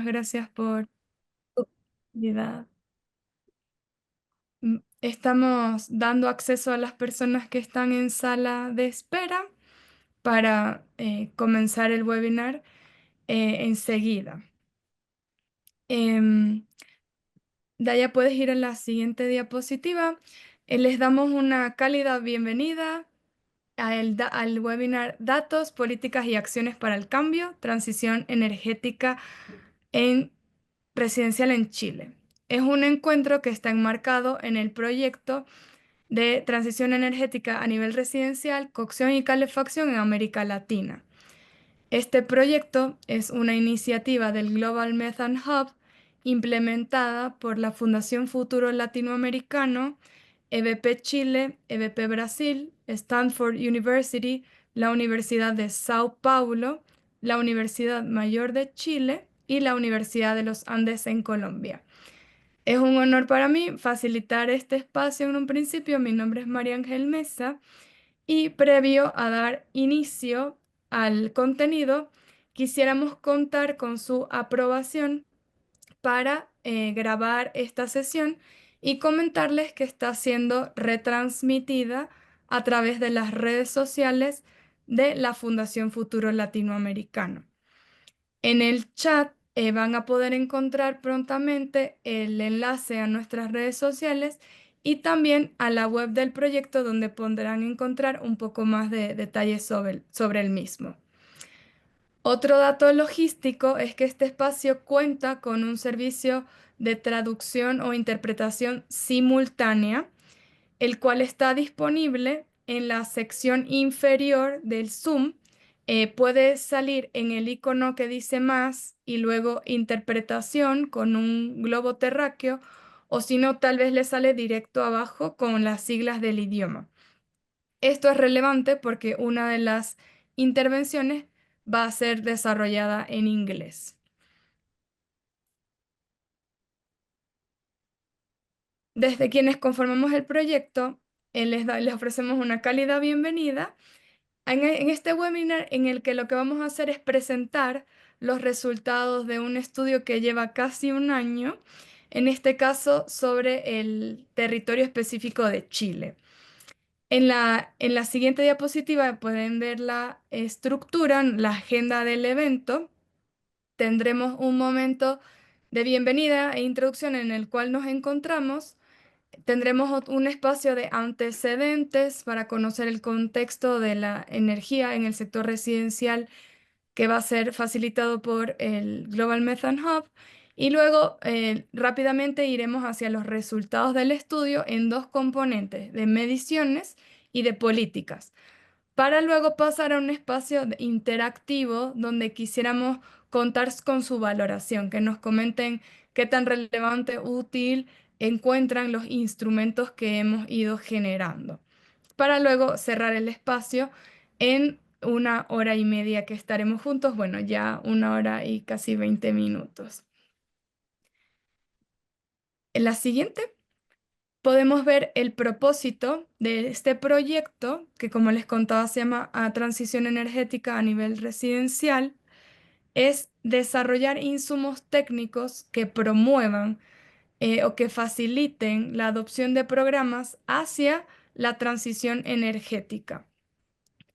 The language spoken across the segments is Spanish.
Gracias por tu actividad. Estamos dando acceso a las personas que están en sala de espera para comenzar el webinar enseguida. Em, Daya, puedes ir a la siguiente diapositiva. Les damos una cálida bienvenida al webinar Datos, Políticas y Acciones para el Cambio, Transición Energética en Residencial en Chile. Es un encuentro que está enmarcado en el proyecto de transición energética a nivel residencial, cocción y calefacción en América Latina. Este proyecto es una iniciativa del Global Methane Hub implementada por la Fundación Futuro Latinoamericano, EBP Chile, EBP Brasil, Stanford University, la Universidad de Sao Paulo, la Universidad Mayor de Chile y la Universidad de los Andes en Colombia. Es un honor para mí facilitar este espacio en un principio. Mi nombre es María Ángel Mesa y previo a dar inicio al contenido, quisiéramos contar con su aprobación para grabar esta sesión y comentarles que está siendo retransmitida a través de las redes sociales de la Fundación Futuro Latinoamericano. En el chat van a poder encontrar prontamente el enlace a nuestras redes sociales y también a la web del proyecto donde podrán encontrar un poco más de detalles sobre el mismo. Otro dato logístico es que este espacio cuenta con un servicio de traducción o interpretación simultánea, el cual está disponible en la sección inferior del Zoom. Puede salir en el icono que dice más y luego interpretación con un globo terráqueo, o si no, tal vez le sale directo abajo con las siglas del idioma. Esto es relevante porque una de las intervenciones va a ser desarrollada en inglés. Desde quienes conformamos el proyecto, les ofrecemos una cálida bienvenida en este webinar en el que lo que vamos a hacer es presentar los resultados de un estudio que lleva casi un año, en este caso sobre el territorio específico de Chile. En la siguiente diapositiva pueden ver la estructura, la agenda del evento. Tendremos un momento de bienvenida e introducción en el cual nos encontramos. Tendremos un espacio de antecedentes para conocer el contexto de la energía en el sector residencial que va a ser facilitado por el Global Methane Hub. Y luego rápidamente iremos hacia los resultados del estudio en dos componentes, de mediciones y de políticas, para luego pasar a un espacio interactivo donde quisiéramos contar con su valoración, que nos comenten qué tan relevante, útil encuentran los instrumentos que hemos ido generando, para luego cerrar el espacio en 1 hora y media que estaremos juntos, bueno, ya 1 hora y casi 20 minutos. En la siguiente podemos ver el propósito de este proyecto, que como les contaba se llama Transición Energética a nivel residencial, es desarrollar insumos técnicos que promuevan o que faciliten la adopción de programas hacia la transición energética.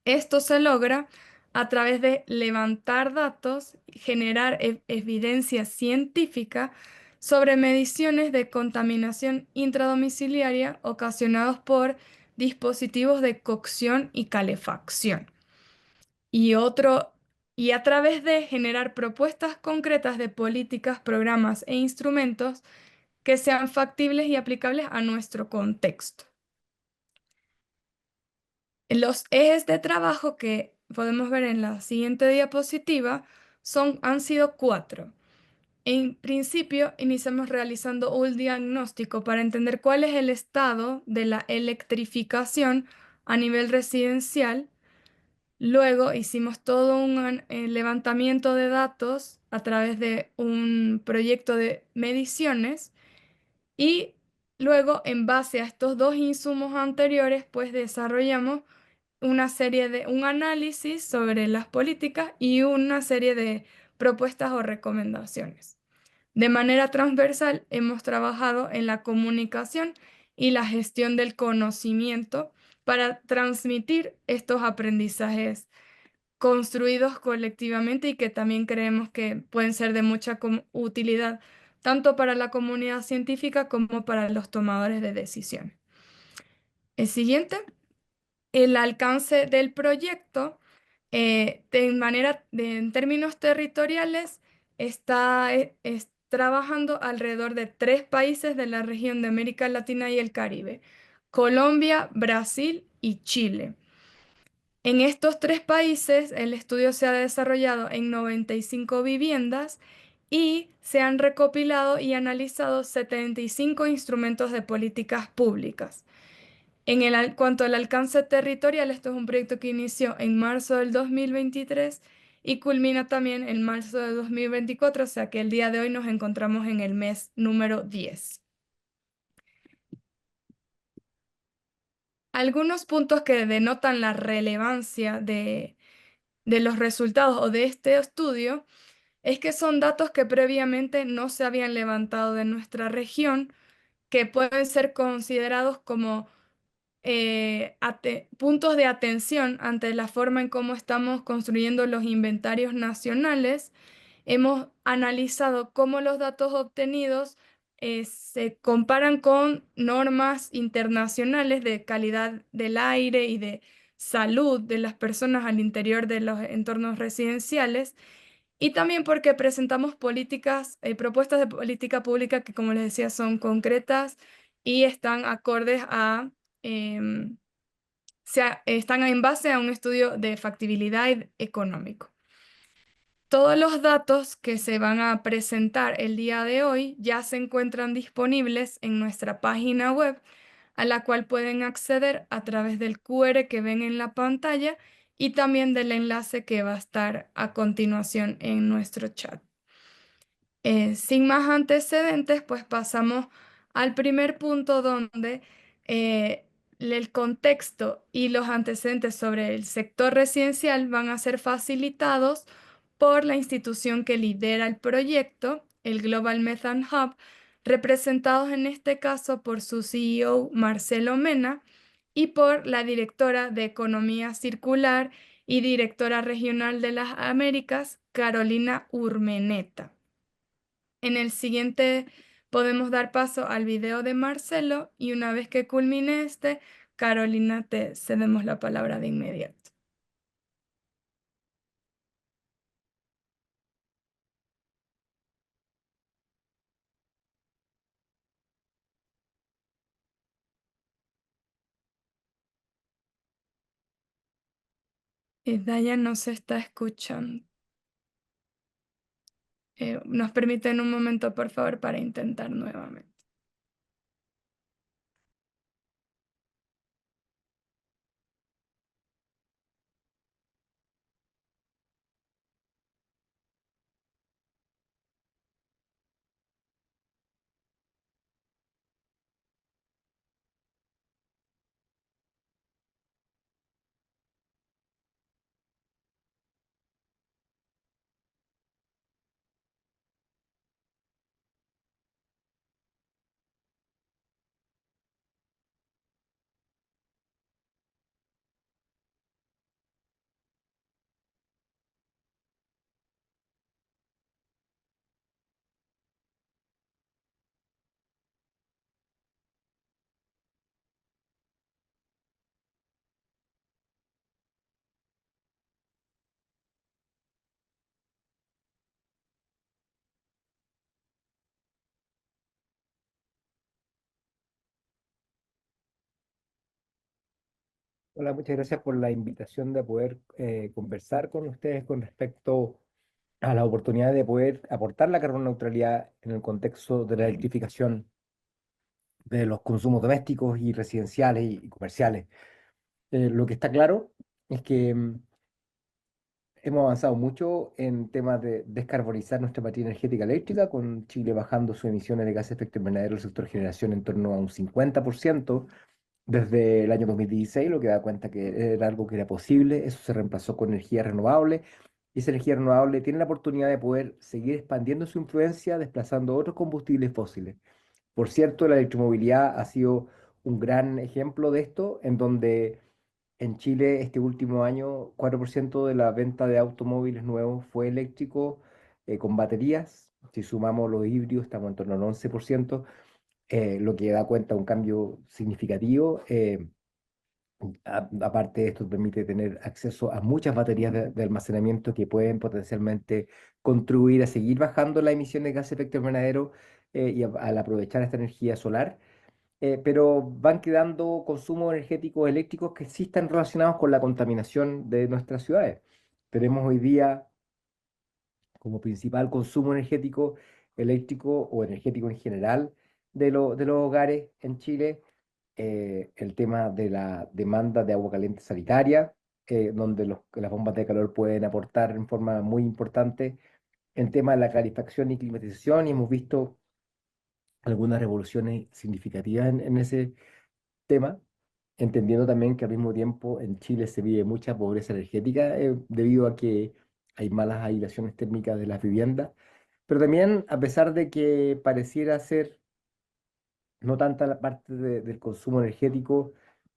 Esto se logra a través de levantar datos, generar evidencia científica sobre mediciones de contaminación intradomiciliaria ocasionados por dispositivos de cocción y calefacción. Y y a través de generar propuestas concretas de políticas, programas e instrumentos que sean factibles y aplicables a nuestro contexto. Los ejes de trabajo que podemos ver en la siguiente diapositiva han sido 4. En principio, iniciamos realizando un diagnóstico para entender cuál es el estado de la electrificación a nivel residencial. Luego hicimos todo un levantamiento de datos a través de un proyecto de mediciones y luego, en base a estos dos insumos anteriores, pues desarrollamos un análisis sobre las políticas y una serie de propuestas o recomendaciones. De manera transversal, hemos trabajado en la comunicación y la gestión del conocimiento para transmitir estos aprendizajes construidos colectivamente y que también creemos que pueden ser de mucha utilidad tanto para la comunidad científica como para los tomadores de decisión. El siguiente, el alcance del proyecto, en términos territoriales, es trabajando alrededor de 3 países de la región de América Latina y el Caribe: Colombia, Brasil y Chile. En estos 3 países, el estudio se ha desarrollado en 95 viviendas y se han recopilado y analizado 75 instrumentos de políticas públicas. Cuanto al alcance territorial, esto es un proyecto que inició en marzo del 2023 y culmina también en marzo de 2024, o sea que el día de hoy nos encontramos en el mes número 10. Algunos puntos que denotan la relevancia de los resultados o de este estudio es que son datos que previamente no se habían levantado de nuestra región, que pueden ser considerados como puntos de atención ante la forma en cómo estamos construyendo los inventarios nacionales. Hemos analizado cómo los datos obtenidos se comparan con normas internacionales de calidad del aire y de salud de las personas al interior de los entornos residenciales, y también porque presentamos propuestas de política pública que, como les decía, son concretas y están acordes em, están en base a un estudio de factibilidad económico. Todos los datos que se van a presentar el día de hoy ya se encuentran disponibles en nuestra página web, a la cual pueden acceder a través del QR que ven en la pantalla y también del enlace que va a estar a continuación en nuestro chat. Sin más antecedentes, pues pasamos al primer punto donde eh, el contexto y los antecedentes sobre el sector residencial van a ser facilitados por la institución que lidera el proyecto, el Global Methane Hub, representados en este caso por su CEO Marcelo Mena y por la directora de Economía Circular y directora regional de las Américas, Carolina Urmeneta. En el siguiente podemos dar paso al video de Marcelo y una vez que culmine este, Carolina, te cedemos la palabra de inmediato. Daya no se está escuchando. Nos permiten un momento, por favor, para intentar nuevamente. Hola, muchas gracias por la invitación de poder conversar con ustedes con respecto a la oportunidad de poder aportar la carbono neutralidad en el contexto de la electrificación de los consumos domésticos y residenciales y comerciales. Lo que está claro es que hemos avanzado mucho en temas de descarbonizar nuestra matriz energética eléctrica, con Chile bajando sus emisiones de gases de efecto invernadero del sector generación en torno a un 50% desde el año 2016, lo que da cuenta que era algo que era posible. Eso se reemplazó con energía renovable y esa energía renovable tiene la oportunidad de poder seguir expandiendo su influencia, desplazando otros combustibles fósiles. Por cierto, la electromovilidad ha sido un gran ejemplo de esto, en donde en Chile este último año 4% de la venta de automóviles nuevos fue eléctrico con baterías. Si sumamos los híbridos, estamos en torno al 11%, lo que da cuenta de un cambio significativo. Aparte de esto, permite tener acceso a muchas baterías de almacenamiento que pueden potencialmente contribuir a seguir bajando las emisiones de gases de efecto invernadero al aprovechar esta energía solar. Pero van quedando consumos energéticos eléctricos que sí están relacionados con la contaminación de nuestras ciudades. Tenemos hoy día como principal consumo energético eléctrico o energético en general de los hogares en Chile, el tema de la demanda de agua caliente sanitaria, donde las bombas de calor pueden aportar en forma muy importante, el tema de la calefacción y climatización, y hemos visto algunas revoluciones significativas en ese tema, entendiendo también que al mismo tiempo en Chile se vive mucha pobreza energética debido a que hay malas aislaciones térmicas de las viviendas, pero también a pesar de que pareciera ser no tanta la parte del consumo energético,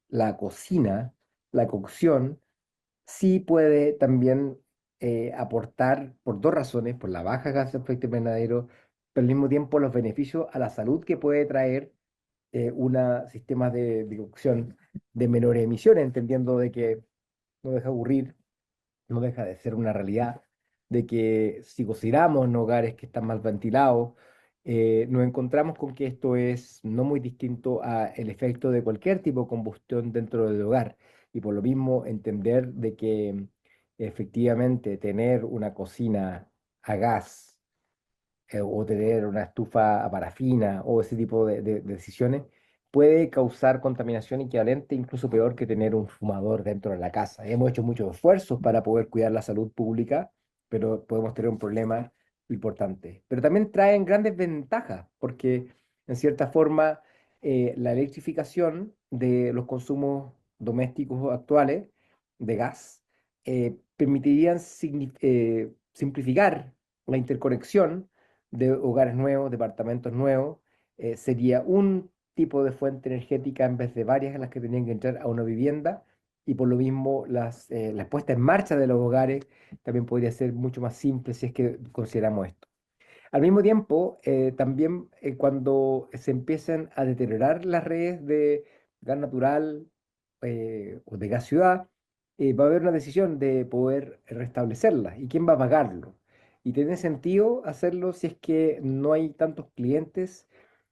la cocina, la cocción, sí puede también aportar por dos razones, por la baja gas de efecto invernadero, pero al mismo tiempo los beneficios a la salud que puede traer una sistema de cocción de menores emisiones, entendiendo de que no deja aburrir, no deja de ser una realidad, de que si cocinamos en hogares que están mal ventilados, nos encontramos con que esto es no muy distinto a el efecto de cualquier tipo de combustión dentro del hogar. Y por lo mismo entender de que efectivamente tener una cocina a gas o tener una estufa a parafina o ese tipo de decisiones, puede causar contaminación equivalente, incluso peor que tener un fumador dentro de la casa. Hemos hecho muchos esfuerzos para poder cuidar la salud pública, pero podemos tener un problema importante. Pero también traen grandes ventajas, porque en cierta forma la electrificación de los consumos domésticos actuales de gas permitirían simplificar la interconexión de hogares nuevos, departamentos nuevos, sería un tipo de fuente energética en vez de varias en las que tenían que entrar a una vivienda, y por lo mismo la puesta en marcha de los hogares también podría ser mucho más simple si es que consideramos esto. Al mismo tiempo, también cuando se empiecen a deteriorar las redes de gas natural o de gas ciudad, va a haber una decisión de poder restablecerlas. ¿Y quién va a pagarlo? Y tiene sentido hacerlo si es que no hay tantos clientes.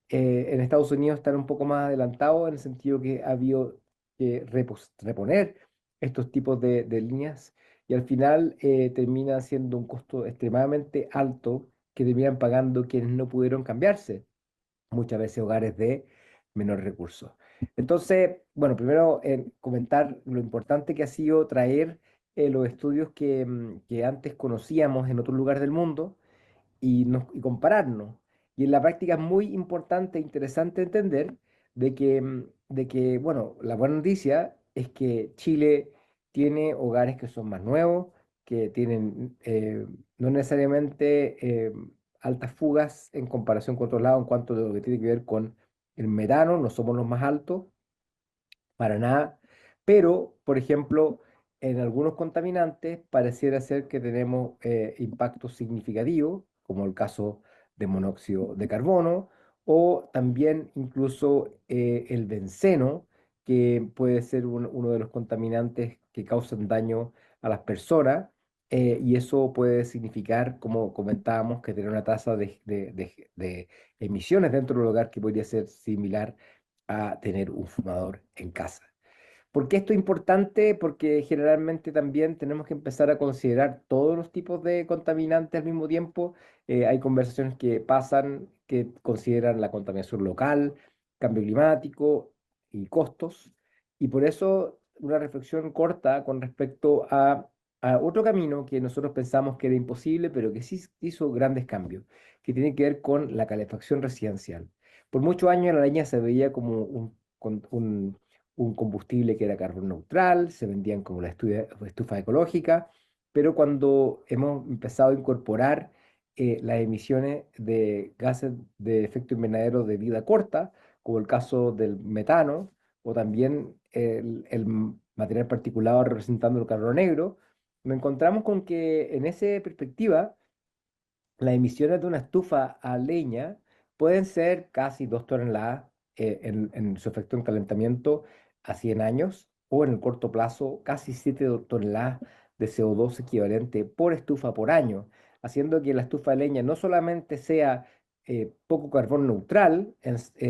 En Estados Unidos están un poco más adelantados en el sentido que ha habido que reponer estos tipos de líneas, y al final termina siendo un costo extremadamente alto que terminan pagando quienes no pudieron cambiarse, muchas veces hogares de menores recursos. Entonces, bueno, primero comentar lo importante que ha sido traer los estudios que antes conocíamos en otros lugares del mundo y compararnos. Y en la práctica es muy importante e interesante entender de que, bueno, la buena noticia es que Chile tiene hogares que son más nuevos, que tienen no necesariamente altas fugas en comparación con otros lados en cuanto a lo que tiene que ver con el metano, no somos los más altos para nada, pero, por ejemplo, en algunos contaminantes pareciera ser que tenemos impactos significativos, como el caso de monóxido de carbono, o también incluso el benceno, que puede ser uno de los contaminantes que causan daño a las personas, y eso puede significar, como comentábamos, que tener una tasa de emisiones dentro del hogar que podría ser similar a tener un fumador en casa. ¿Por qué esto es importante? Porque generalmente también tenemos que empezar a considerar todos los tipos de contaminantes al mismo tiempo. Hay conversaciones que pasan que consideran la contaminación local, cambio climático y costos. Y por eso una reflexión corta con respecto a otro camino que nosotros pensamos que era imposible, pero que sí hizo grandes cambios, que tiene que ver con la calefacción residencial. Por muchos años la leña se veía como un combustible que era carbón neutral, se vendían como la estufa ecológica, pero cuando hemos empezado a incorporar las emisiones de gases de efecto invernadero de vida corta, como el caso del metano, o también el material particulado representando el carbono negro, nos encontramos con que en esa perspectiva las emisiones de una estufa a leña pueden ser casi 2 toneladas en su efecto en calentamiento a 100 años, o en el corto plazo casi 7 toneladas de CO2 equivalente por estufa por año, haciendo que la estufa de leña no solamente sea poco carbono neutral,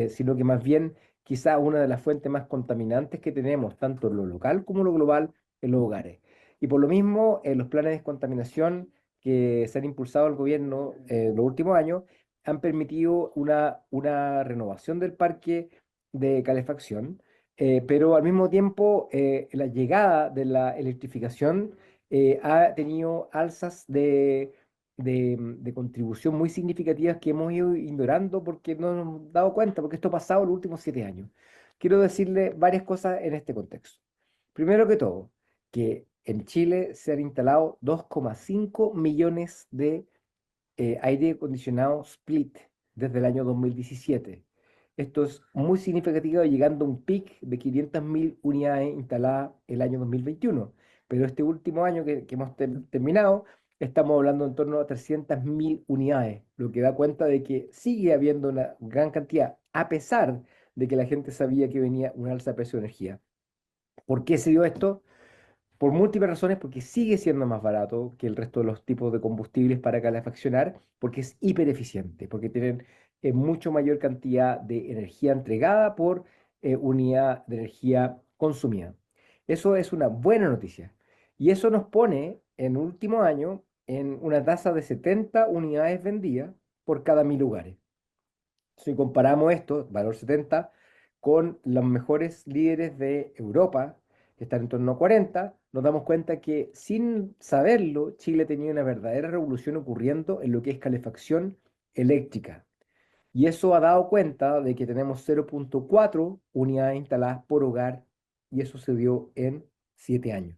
sino que más bien quizá una de las fuentes más contaminantes que tenemos, tanto en lo local como en lo global, en los hogares. Y por lo mismo, los planes de descontaminación que se han impulsado al gobierno en los últimos años han permitido una renovación del parque de calefacción, pero al mismo tiempo la llegada de la electrificación ha tenido alzas de contribución muy significativas que hemos ido ignorando porque no nos hemos dado cuenta, porque esto ha pasado en los últimos 7 años. Quiero decirle varias cosas en este contexto. Primero que todo, que en Chile se han instalado 2,5 millones de aire acondicionado split desde el año 2017. Esto es muy significativo, llegando a un pic de 500.000 unidades instaladas el año 2021. Pero este último año que hemos terminado, estamos hablando en torno a 300.000 unidades, lo que da cuenta de que sigue habiendo una gran cantidad, a pesar de que la gente sabía que venía un alza de precio de energía. ¿Por qué se dio esto? Por múltiples razones, porque sigue siendo más barato que el resto de los tipos de combustibles para calefaccionar, porque es hiper eficiente, porque tienen mucho mayor cantidad de energía entregada por unidad de energía consumida. Eso es una buena noticia. Y eso nos pone en último año en una tasa de 70 unidades vendidas por cada 1.000 hogares. Si comparamos esto, valor 70, con los mejores líderes de Europa, que están en torno a 40, nos damos cuenta que sin saberlo, Chile tenía una verdadera revolución ocurriendo en lo que es calefacción eléctrica. Y eso ha dado cuenta de que tenemos 0,4 unidades instaladas por hogar, y eso se dio en 7 años.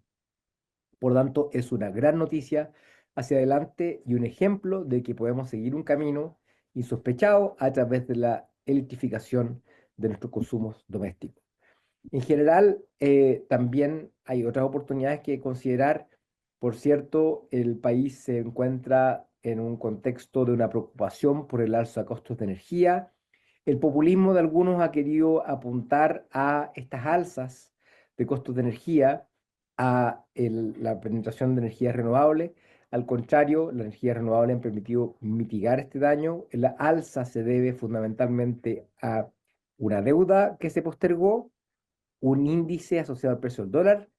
Por lo tanto, es una gran noticia hacia adelante y un ejemplo de que podemos seguir un camino insospechado a través de la electrificación de nuestros consumos domésticos. En general, también hay otras oportunidades que considerar. Por cierto, el país se encuentra en un contexto de una preocupación por el alza de costos de energía. El populismo de algunos ha querido apuntar a estas alzas de costos de energía a la penetración de energías renovables. Al contrario, las energías renovables han permitido mitigar este daño. La alza se debe fundamentalmente a una deuda que se postergó, un índice asociado al precio del dólar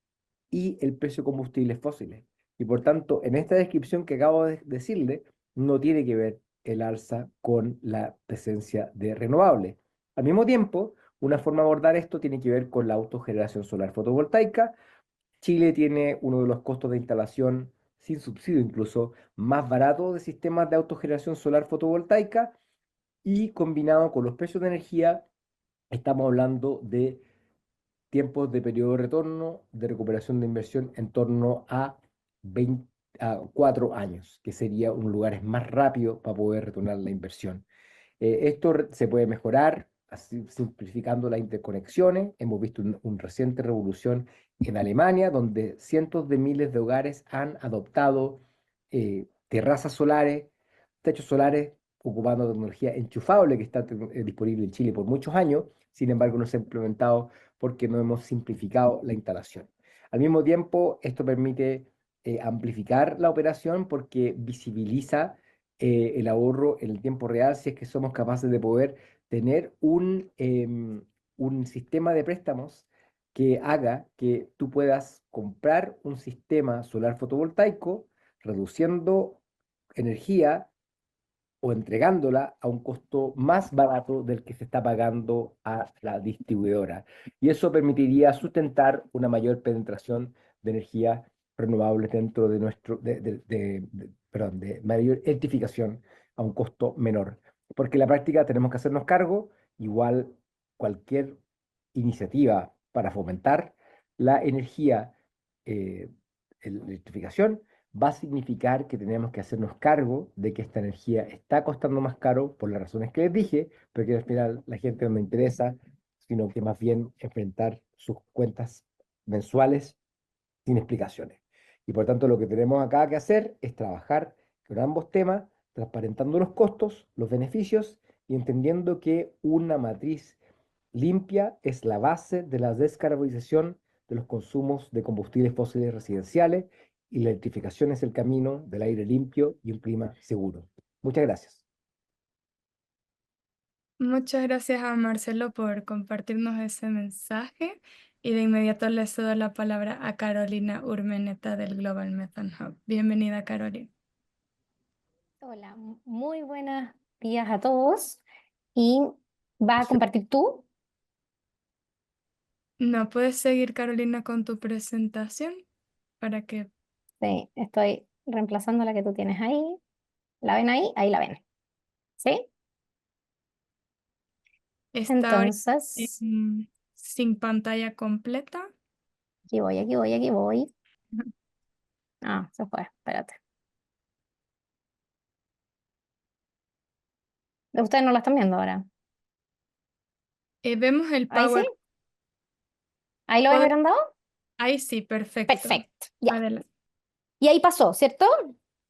y el precio de combustibles fósiles. Y por tanto, en esta descripción que acabo de decirle, no tiene que ver el alza con la presencia de renovables. Al mismo tiempo, una forma de abordar esto tiene que ver con la autogeneración solar fotovoltaica. Chile tiene uno de los costos de instalación, sin subsidio incluso, más baratos de sistemas de autogeneración solar fotovoltaica, y combinado con los precios de energía, estamos hablando de tiempos de periodo de retorno, de recuperación de inversión en torno a 20, a 4 años, que sería un lugar más rápido para poder retornar la inversión. Esto se puede mejorar así, simplificando las interconexiones. Hemos visto una reciente revolución en Alemania, donde cientos de miles de hogares han adoptado terrazas solares, techos solares, ocupando tecnología enchufable que está disponible en Chile por muchos años. Sin embargo, no se ha implementado porque no hemos simplificado la instalación. Al mismo tiempo, esto permite amplificar la operación porque visibiliza el ahorro en el tiempo real, si es que somos capaces de poder tener un sistema de préstamos que haga que tú puedas comprar un sistema solar fotovoltaico reduciendo energía o entregándola a un costo más barato del que se está pagando a la distribuidora. Y eso permitiría sustentar una mayor penetración de energía renovable dentro de nuestro, perdón, de mayor electrificación a un costo menor. Porque en la práctica tenemos que hacernos cargo, igual cualquier iniciativa para fomentar la energía, la electrificación, va a significar que tenemos que hacernos cargo de que esta energía está costando más caro por las razones que les dije, pero que al final la gente no me interesa, sino que más bien enfrentar sus cuentas mensuales sin explicaciones. Y por tanto lo que tenemos acá que hacer es trabajar con ambos temas, transparentando los costos, los beneficios y entendiendo que una matriz limpia es la base de la descarbonización de los consumos de combustibles fósiles residenciales y la electrificación es el camino del aire limpio y un clima seguro. Muchas gracias. Muchas gracias a Marcelo por compartirnos ese mensaje y de inmediato le cedo la palabra a Carolina Urmeneta del Global Methane Hub. Bienvenida, Carolina. Hola, muy buenos días a todos. ¿Y vas a compartir tú? ¿No puedes seguir, Carolina, con tu presentación para que Sí, estoy reemplazando la que tú tienes ahí. ¿La ven ahí? Ahí la ven. ¿Sí? está ahorita Entonces, sin pantalla completa? aquí voy, aquí voy, aquí voy. Ah, se fue, espérate. Ustedes no la están viendo ahora. Vemos el ¿Ahí sí? Power. ¿Ahí lo ves agrandado? Ahí sí, perfecto. Perfecto, ya. Adelante. Y ahí pasó, ¿cierto?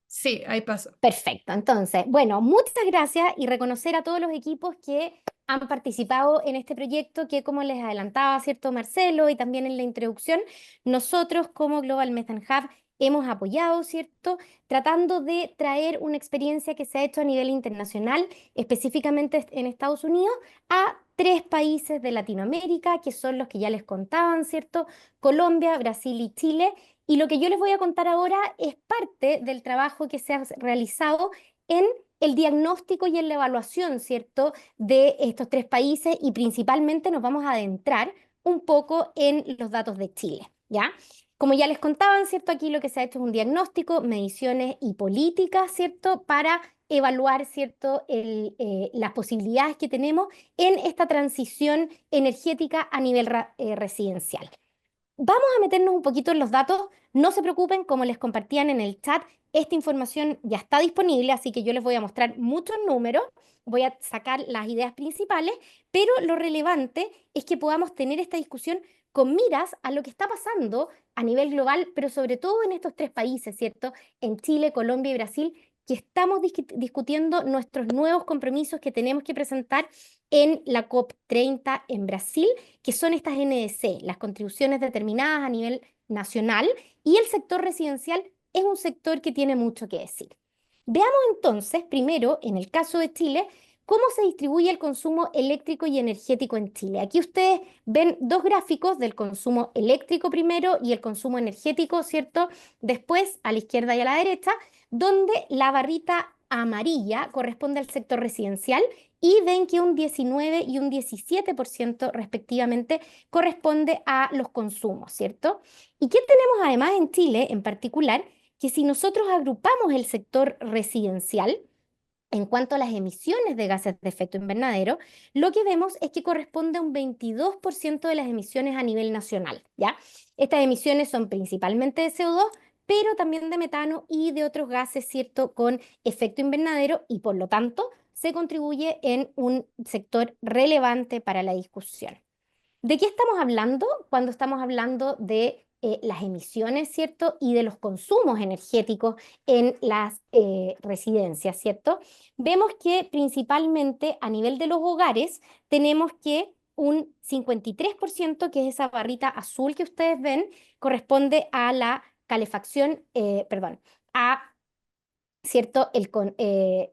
Sí, ahí pasó. Perfecto, entonces, bueno, muchas gracias y reconocer a todos los equipos que han participado en este proyecto que, como les adelantaba, ¿cierto, Marcelo? Y también en la introducción, nosotros como Global Methane Hub hemos apoyado, ¿cierto? Tratando de traer una experiencia que se ha hecho a nivel internacional, específicamente en Estados Unidos, a 3 países de Latinoamérica, que son los que ya les contaban, ¿cierto? Colombia, Brasil y Chile. Y lo que yo les voy a contar ahora es parte del trabajo que se ha realizado en el diagnóstico y en la evaluación, ¿cierto?, de estos 3 países y principalmente nos vamos a adentrar un poco en los datos de Chile, ¿ya? Como ya les contaban, ¿cierto? Aquí lo que se ha hecho es un diagnóstico, mediciones y políticas, ¿cierto?, para evaluar, ¿cierto?, las posibilidades que tenemos en esta transición energética a nivel residencial. Vamos a meternos un poquito en los datos. No se preocupen, como les compartían en el chat, esta información ya está disponible, así que yo les voy a mostrar muchos números, voy a sacar las ideas principales, pero lo relevante es que podamos tener esta discusión con miras a lo que está pasando a nivel global, pero sobre todo en estos 3 países, ¿cierto? En Chile, Colombia y Brasil, que estamos discutiendo nuestros nuevos compromisos que tenemos que presentar en la COP30 en Brasil, que son estas NDC, las contribuciones determinadas a nivel nacional, y el sector residencial es un sector que tiene mucho que decir. Veamos entonces, primero, en el caso de Chile, cómo se distribuye el consumo eléctrico y energético en Chile. Aquí ustedes ven 2 gráficos del consumo eléctrico primero y el consumo energético, ¿cierto? Después, a la izquierda y a la derecha, donde la barrita amarilla corresponde al sector residencial y ven que un 19 y un 17% respectivamente corresponde a los consumos, ¿cierto? ¿Y qué tenemos además en Chile en particular? Que si nosotros agrupamos el sector residencial, en cuanto a las emisiones de gases de efecto invernadero, lo que vemos es que corresponde a un 22% de las emisiones a nivel nacional, ¿ya? Estas emisiones son principalmente de CO2, pero también de metano y de otros gases, ¿cierto?, con efecto invernadero y por lo tanto se contribuye en un sector relevante para la discusión. ¿De qué estamos hablando cuando estamos hablando de las emisiones, ¿cierto? Y de los consumos energéticos en las residencias, ¿cierto? Vemos que principalmente a nivel de los hogares tenemos que un 53%, que es esa barrita azul que ustedes ven, corresponde a la calefacción, perdón, a ¿cierto?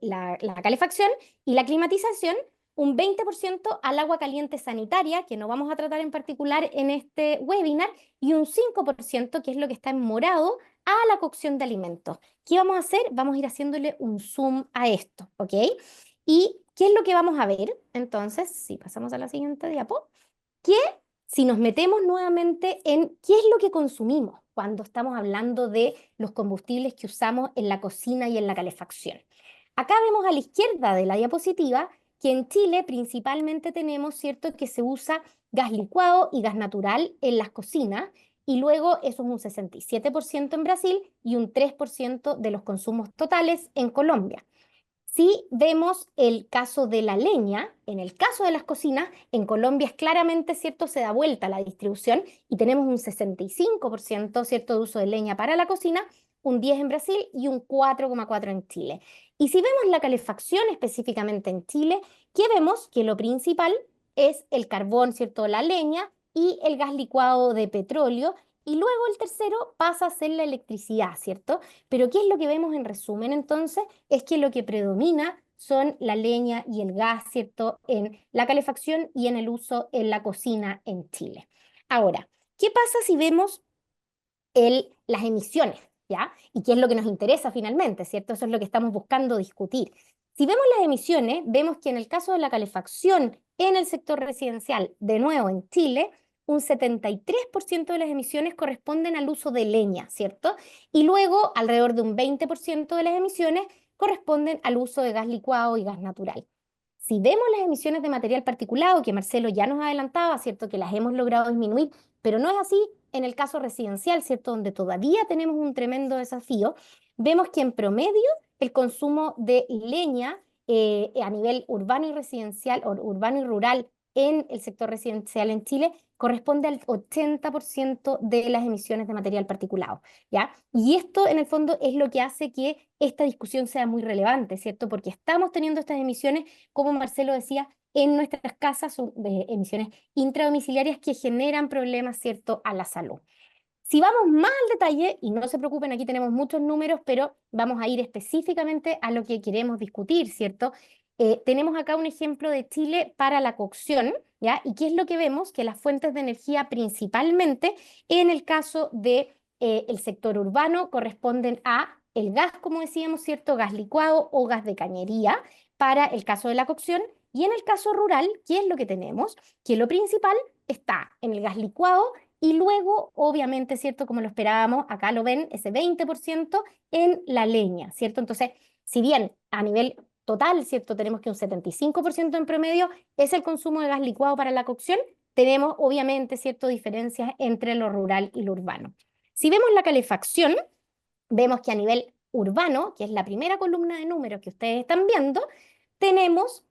La calefacción y la climatización, un 20% al agua caliente sanitaria, que no vamos a tratar en particular en este webinar, y un 5%, que es lo que está en morado, a la cocción de alimentos. ¿Qué vamos a hacer? Vamos a ir haciéndole un zoom a esto, ¿ok? ¿Y qué es lo que vamos a ver? Entonces, si pasamos a la siguiente diapo, que si nos metemos nuevamente en qué es lo que consumimos cuando estamos hablando de los combustibles que usamos en la cocina y en la calefacción. Acá vemos a la izquierda de la diapositiva que en Chile principalmente tenemos, ¿cierto?, que se usa gas licuado y gas natural en las cocinas y luego eso es un 67% en Brasil y un 3% de los consumos totales en Colombia. Si vemos el caso de la leña, en el caso de las cocinas, en Colombia es claramente, ¿cierto?, se da vuelta la distribución y tenemos un 65%, ¿cierto?, de uso de leña para la cocina, un 10% en Brasil y un 4,4% en Chile. Y si vemos la calefacción específicamente en Chile, ¿qué vemos? Que lo principal es el carbón, ¿cierto?, la leña y el gas licuado de petróleo, y luego el tercero pasa a ser la electricidad, ¿cierto? Pero ¿qué es lo que vemos en resumen entonces? Es que lo que predomina son la leña y el gas, ¿cierto? En la calefacción y en el uso en la cocina en Chile. Ahora, ¿qué pasa si vemos las emisiones, ¿ya? ¿Y qué es lo que nos interesa finalmente, ¿cierto? Eso es lo que estamos buscando discutir. Si vemos las emisiones, vemos que en el caso de la calefacción en el sector residencial, de nuevo en Chile, un 73% de las emisiones corresponden al uso de leña, ¿cierto? Y luego alrededor de un 20% de las emisiones corresponden al uso de gas licuado y gas natural. Si vemos las emisiones de material particulado, que Marcelo ya nos adelantaba, ¿cierto?, que las hemos logrado disminuir, pero no es así en el caso residencial, ¿cierto?, donde todavía tenemos un tremendo desafío, vemos que en promedio el consumo de leña a nivel urbano y residencial, o urbano y rural en el sector residencial en Chile, corresponde al 80% de las emisiones de material particulado, ¿ya? Y esto en el fondo es lo que hace que esta discusión sea muy relevante, ¿cierto? Porque estamos teniendo estas emisiones, como Marcelo decía, en nuestras casas, son de emisiones intradomiciliarias que generan problemas, ¿cierto?, a la salud. Si vamos más al detalle, y no se preocupen, aquí tenemos muchos números, pero vamos a ir específicamente a lo que queremos discutir, ¿cierto? Tenemos acá un ejemplo de Chile para la cocción, ¿ya? ¿Y qué es lo que vemos? Que las fuentes de energía principalmente en el caso de el sector urbano corresponden a el gas, como decíamos, ¿cierto? Gas licuado o gas de cañería para el caso de la cocción. Y en el caso rural, ¿qué es lo que tenemos? Que lo principal está en el gas licuado y luego, obviamente, ¿cierto? Como lo esperábamos, acá lo ven, ese 20% en la leña, ¿cierto? Entonces, si bien a nivel total, ¿cierto? Tenemos que un 75% en promedio es el consumo de gas licuado para la cocción, tenemos, obviamente, ¿cierto? Diferencias entre lo rural y lo urbano. Si vemos la calefacción, vemos que a nivel urbano, que es la primera columna de números que ustedes están viendo, tenemos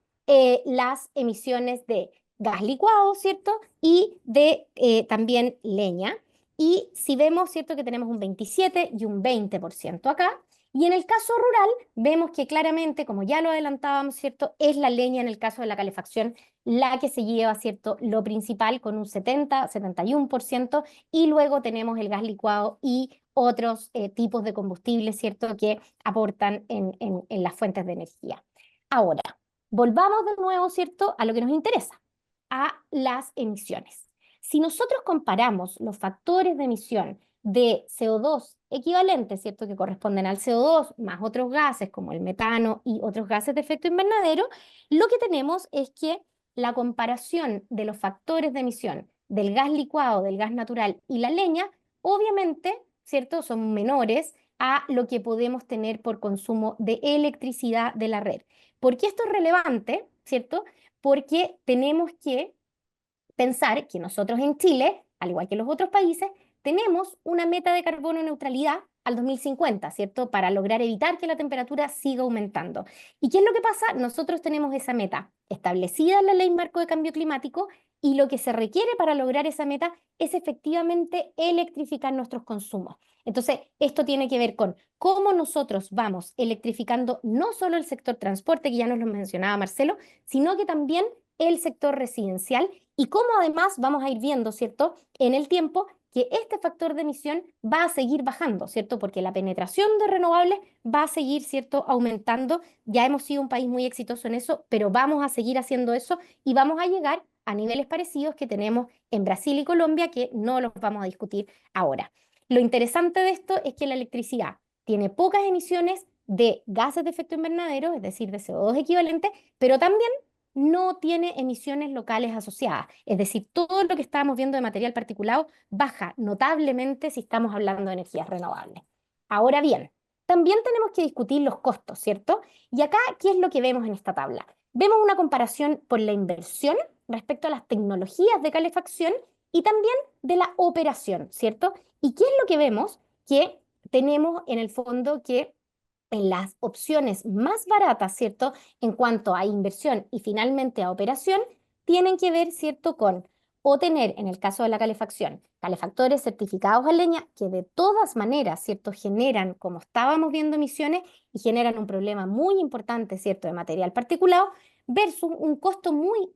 las emisiones de gas licuado, ¿cierto? Y de también leña. Y si vemos, ¿cierto?, que tenemos un 27 y un 20% acá. Y en el caso rural, vemos que claramente, como ya lo adelantábamos, ¿cierto?, es la leña en el caso de la calefacción la que se lleva, ¿cierto?, lo principal con un 70, 71%, y luego tenemos el gas licuado y otros tipos de combustibles, ¿cierto?, que aportan en las fuentes de energía. Ahora, volvamos de nuevo, ¿cierto?, a lo que nos interesa, a las emisiones. Si nosotros comparamos los factores de emisión de CO2 equivalentes, ¿cierto?, que corresponden al CO2 más otros gases como el metano y otros gases de efecto invernadero, lo que tenemos es que la comparación de los factores de emisión del gas licuado, del gas natural y la leña, obviamente, ¿cierto?, son menores a lo que podemos tener por consumo de electricidad de la red. ¿Por qué esto es relevante? ¿Cierto? Porque tenemos que pensar que nosotros en Chile, al igual que los otros países, tenemos una meta de carbono neutralidad al 2050, ¿cierto? Para lograr evitar que la temperatura siga aumentando. ¿Y qué es lo que pasa? Nosotros tenemos esa meta establecida en la Ley Marco de Cambio Climático y lo que se requiere para lograr esa meta es efectivamente electrificar nuestros consumos. Entonces, esto tiene que ver con cómo nosotros vamos electrificando no solo el sector transporte, que ya nos lo mencionaba Marcelo, sino que también el sector residencial y cómo además vamos a ir viendo, ¿cierto?, en el tiempo que este factor de emisión va a seguir bajando, ¿cierto? Porque la penetración de renovables va a seguir, ¿cierto?, aumentando. Ya hemos sido un país muy exitoso en eso, pero vamos a seguir haciendo eso y vamos a llegar a niveles parecidos que tenemos en Brasil y Colombia, que no los vamos a discutir ahora. Lo interesante de esto es que la electricidad tiene pocas emisiones de gases de efecto invernadero, es decir, de CO2 equivalente, pero también no tiene emisiones locales asociadas. Es decir, todo lo que estábamos viendo de material particulado baja notablemente si estamos hablando de energías renovables. Ahora bien, también tenemos que discutir los costos, ¿cierto? Y acá, ¿qué es lo que vemos en esta tabla? Vemos una comparación por la inversión respecto a las tecnologías de calefacción y también de la operación, ¿cierto? ¿Y qué es lo que vemos? Que tenemos en el fondo que en las opciones más baratas, ¿cierto? En cuanto a inversión y finalmente a operación, tienen que ver, ¿cierto? Con o tener, en el caso de la calefacción, calefactores certificados a leña que de todas maneras, ¿cierto? Generan, como estábamos viendo, emisiones y generan un problema muy importante, ¿cierto? De material particulado versus un costo muy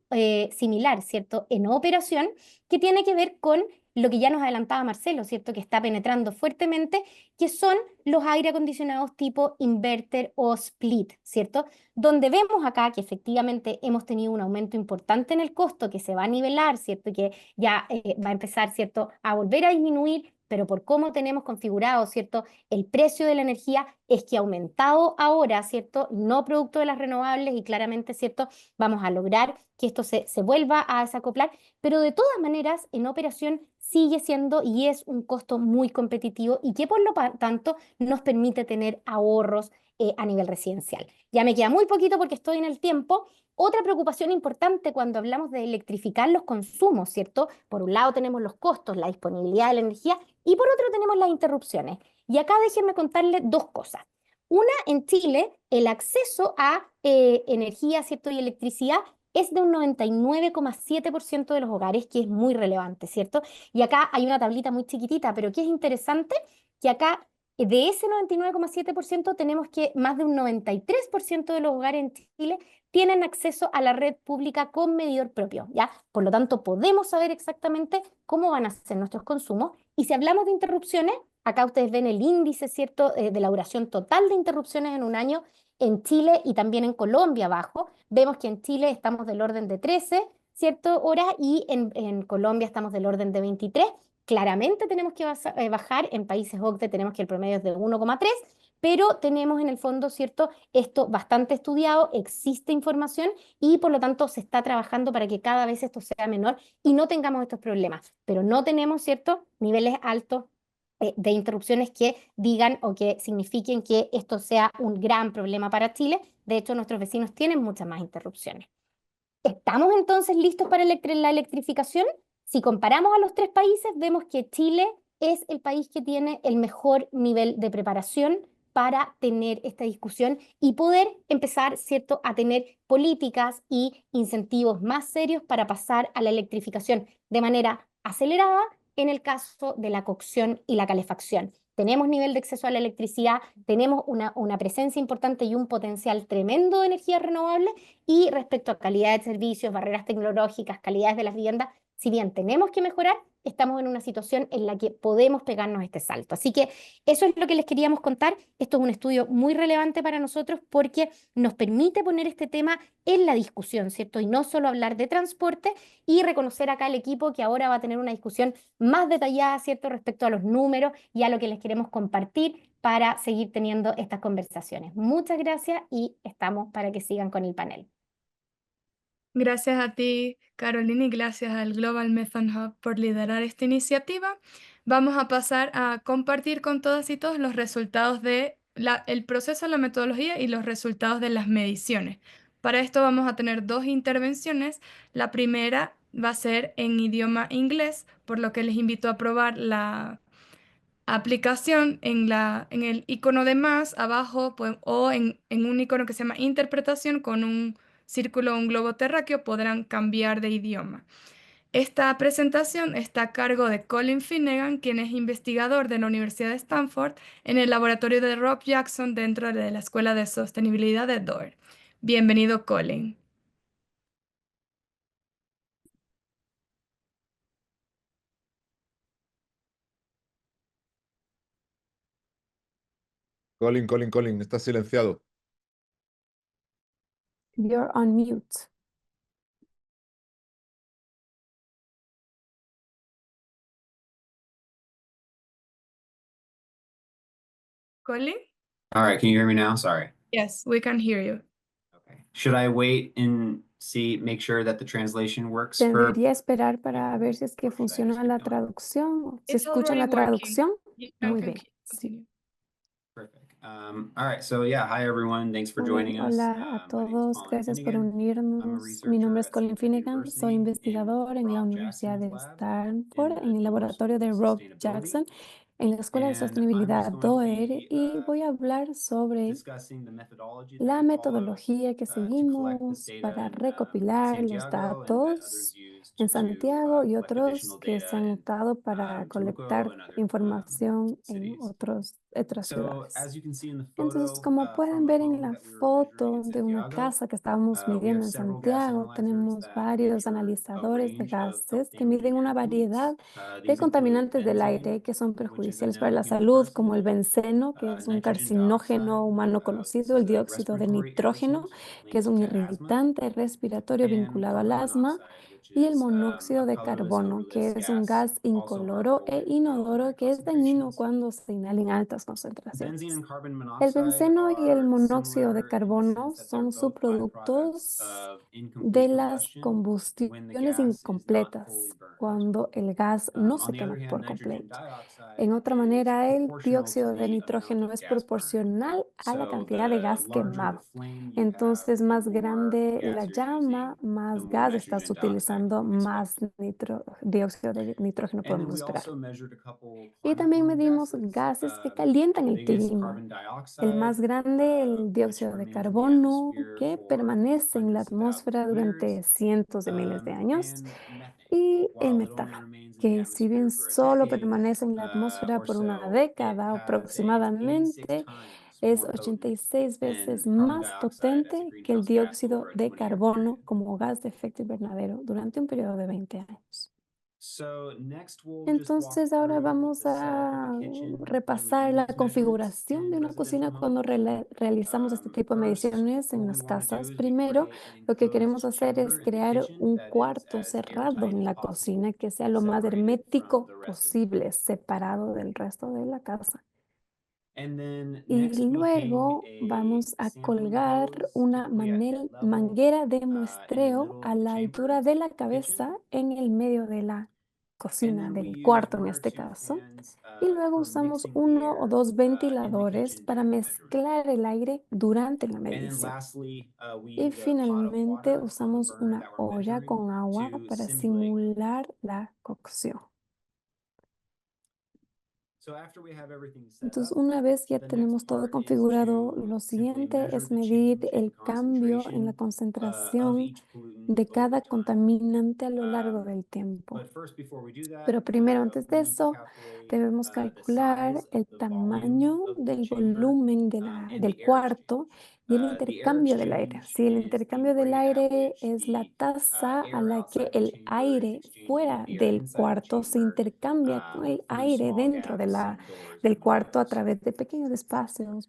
similar, ¿cierto? En operación, que tiene que ver con lo que ya nos adelantaba Marcelo, ¿cierto? Que está penetrando fuertemente, que son los aire acondicionados tipo inverter o split, ¿cierto? Donde vemos acá que efectivamente hemos tenido un aumento importante en el costo que se va a nivelar, ¿cierto? Y que ya va a empezar, ¿cierto? A volver a disminuir, pero por cómo tenemos configurado, ¿cierto? El precio de la energía es que ha aumentado ahora, ¿cierto? No producto de las renovables y claramente, ¿cierto? Vamos a lograr que esto se vuelva a desacoplar, pero de todas maneras en operación sigue siendo y es un costo muy competitivo y que por lo tanto nos permite tener ahorros a nivel residencial. Ya me queda muy poquito porque estoy en el tiempo. Otra preocupación importante cuando hablamos de electrificar los consumos, ¿cierto? Por un lado tenemos los costos, la disponibilidad de la energía y por otro tenemos las interrupciones. Y acá déjenme contarles dos cosas. Una, en Chile, el acceso a energía, ¿cierto? Y electricidad es de un 99,7% de los hogares, que es muy relevante, ¿cierto? Y acá hay una tablita muy chiquitita, pero que es interesante que acá de ese 99,7% tenemos que más de un 93% de los hogares en Chile tienen acceso a la red pública con medidor propio, ¿ya? Por lo tanto, podemos saber exactamente cómo van a ser nuestros consumos. Y si hablamos de interrupciones, acá ustedes ven el índice, ¿cierto?, de la duración total de interrupciones en un año en Chile y también en Colombia abajo. Vemos que en Chile estamos del orden de 13, ¿cierto?, horas y en Colombia estamos del orden de 23. Claramente tenemos que bajar, en países OCDE tenemos que el promedio es de 1,3, pero tenemos en el fondo, ¿cierto?, esto bastante estudiado, existe información y por lo tanto se está trabajando para que cada vez esto sea menor y no tengamos estos problemas, pero no tenemos, ¿cierto?, niveles altos de interrupciones que digan o que signifiquen que esto sea un gran problema para Chile. De hecho, nuestros vecinos tienen muchas más interrupciones. ¿Estamos entonces listos para la electrificación? Si comparamos a los tres países, vemos que Chile es el país que tiene el mejor nivel de preparación para tener esta discusión y poder empezar, ¿cierto?, a tener políticas y incentivos más serios para pasar a la electrificación de manera acelerada en el caso de la cocción y la calefacción. Tenemos nivel de acceso a la electricidad, tenemos una presencia importante y un potencial tremendo de energía renovable y respecto a calidad de servicios, barreras tecnológicas, calidades de las viviendas, si bien tenemos que mejorar, estamos en una situación en la que podemos pegarnos este salto. Así que eso es lo que les queríamos contar. Esto es un estudio muy relevante para nosotros porque nos permite poner este tema en la discusión, ¿cierto? Y no solo hablar de transporte y reconocer acá al equipo que ahora va a tener una discusión más detallada, ¿cierto? Respecto a los números y a lo que les queremos compartir para seguir teniendo estas conversaciones. Muchas gracias y estamos para que sigan con el panel. Gracias a ti, Carolina, y gracias al Global Method Hub por liderar esta iniciativa. Vamos a pasar a compartir con todas y todos los resultados de el proceso, la metodología y los resultados de las mediciones. Para esto vamos a tener dos intervenciones. La primera va a ser en idioma inglés, por lo que les invito a probar la aplicación en el icono de más abajo o en un icono que se llama interpretación con un círculo o un globo terráqueo podrán cambiar de idioma. Esta presentación está a cargo de Colin Finnegan, quien es investigador de la Universidad de Stanford en el laboratorio de Rob Jackson dentro de la Escuela de Sostenibilidad de Dover. Bienvenido, Colin. Colin, estás silenciado. You're on mute. Colin? All right, can you hear me now? Sorry. Yes, we can hear you. Okay. Should I wait and make sure that the translation works for... Debería esperar para ver si es que funciona la traducción, si It's escuchan la already working. traducción. You can Muy bien, sí. continue. Perfect. All right, so yeah, hi everyone, thanks for Muy bien, joining us. hola a My name is todos, Colin gracias por Finnegan. I'm a unirnos. Mi nombre es researcher at Colin Stanford Finnegan, soy University investigador en la Rob Universidad Jackson's de lab Stanford, in the en el Doerr laboratorio School de of Rob Sustainability. Jackson, en la Escuela de And I'm Sostenibilidad just going to DOER, be y voy a hablar sobre discussing the methodology that la we follow metodología que to collect this seguimos data para in recopilar los Santiago and that others datos use en to Santiago y collect otros additional que se data han in usado para Temuco colectar and other información en cities. otras So ciudades. as you can see in the Entonces, photo como pueden from a ver en home la that we were measuring foto in de una Santiago, casa que estábamos we have midiendo en several gas Santiago, analyzers tenemos that varios measure a analizadores de range of gases que miden una contaminating variedad pollutants. de These include contaminantes del benzene, aire que son which is a perjudiciales para known la human salud, como el carcinogen, benceno, que es un nitrogen carcinógeno dioxide, humano which conocido, is el a dióxido de respiratory nitrógeno, irritant que es linked un to asthma, irritante respiratorio and vinculado al carbon asma, monoxide, which y el is monóxido a de colorless, carbono, que odorless es un gas, gas also incoloro harmful e when inhaled at inodoro high que es dañino concentrations. cuando se inhala en altas Benzene concentraciones. and carbon El monoxide benceno y el are monóxido de similar in the carbono sense that they're son both byproducts subproductos of de incomplete las combustion when the combustiones gas is not fully incompletas, burned. cuando el gas no On se the quema other hand, por nitrogen completo. dioxide En otra is manera, el proportional to dióxido de the amount nitrógeno of es gas burned. proporcional a la So cantidad de the gas larger the quemado. flame you have, Entonces, the más more grande gas la you're llama, using, the más more gas estás nitrogen dioxide utilizando, you expect. más dióxido de nitrógeno And then podemos we esperar. also measured a couple Y climate también warming medimos gases. gases que The calientan el biggest clima. carbon El más dioxide, grande, el which dióxido de remains in the carbono, atmosphere que for permanece en la hundreds of thousands atmósfera of durante years, cientos de miles de años, and methane, y el while it only metano, remains in the que si bien atmosphere for a solo decade permanece en la atmósfera or por una so, it década has it's 86 aproximadamente, times es more potent 86 than veces carbon más dioxide as a potente que el greenhouse gas dióxido over a de 20-year carbono period. como gas de efecto invernadero durante un periodo de 20 años. So next we'll just walk Entonces ahora through vamos the setup of a a kitchen when we repasar do la these measurements configuración de in una cocina residential cuando homes. realizamos este tipo de First, mediciones en what we las want to do casas. is Primero, create an lo que enclosed queremos hacer es chamber in the crear kitchen un that is cuarto as cerrado airtight en as la possible, cocina que sea lo más separated from hermético the rest of the posible, room. separado del resto de la casa. And then Y next we hang luego a vamos a sampling colgar hose, una typically at head level, manguera de in the muestreo middle a of the la chamber altura de la kitchen. cabeza en el medio de la And cocina, then we del use cuarto en one or este two caso. fans Y luego for usamos mixing the uno o air dos in the ventiladores kitchen para during the measurement. mezclar el aire durante la And then medición. lastly, we Y use a pot of finalmente water on the usamos burner una that we're olla measuring con agua to para simulate. simular la cocción. So after we have everything set Entonces, up, una vez ya the tenemos next todo part is configurado, to lo simply siguiente measure es the medir change in el cambio en la concentration of concentración each pollutant de over cada time. contaminante a lo largo del tiempo. But first, before we do that, Pero primero, antes we de need to eso, calculate debemos the calcular size el of the volume tamaño of the del chamber volumen and del the air cuarto exchange. y el The air intercambio del aire. exchange Si el is the intercambio del rate at aire which es la the tasa a air la que outside the el chamber is aire exchanging fuera with the air del inside the cuarto se chamber intercambia con el through aire small dentro de gaps in doors del and cuarto a windows. través de pequeños espacios,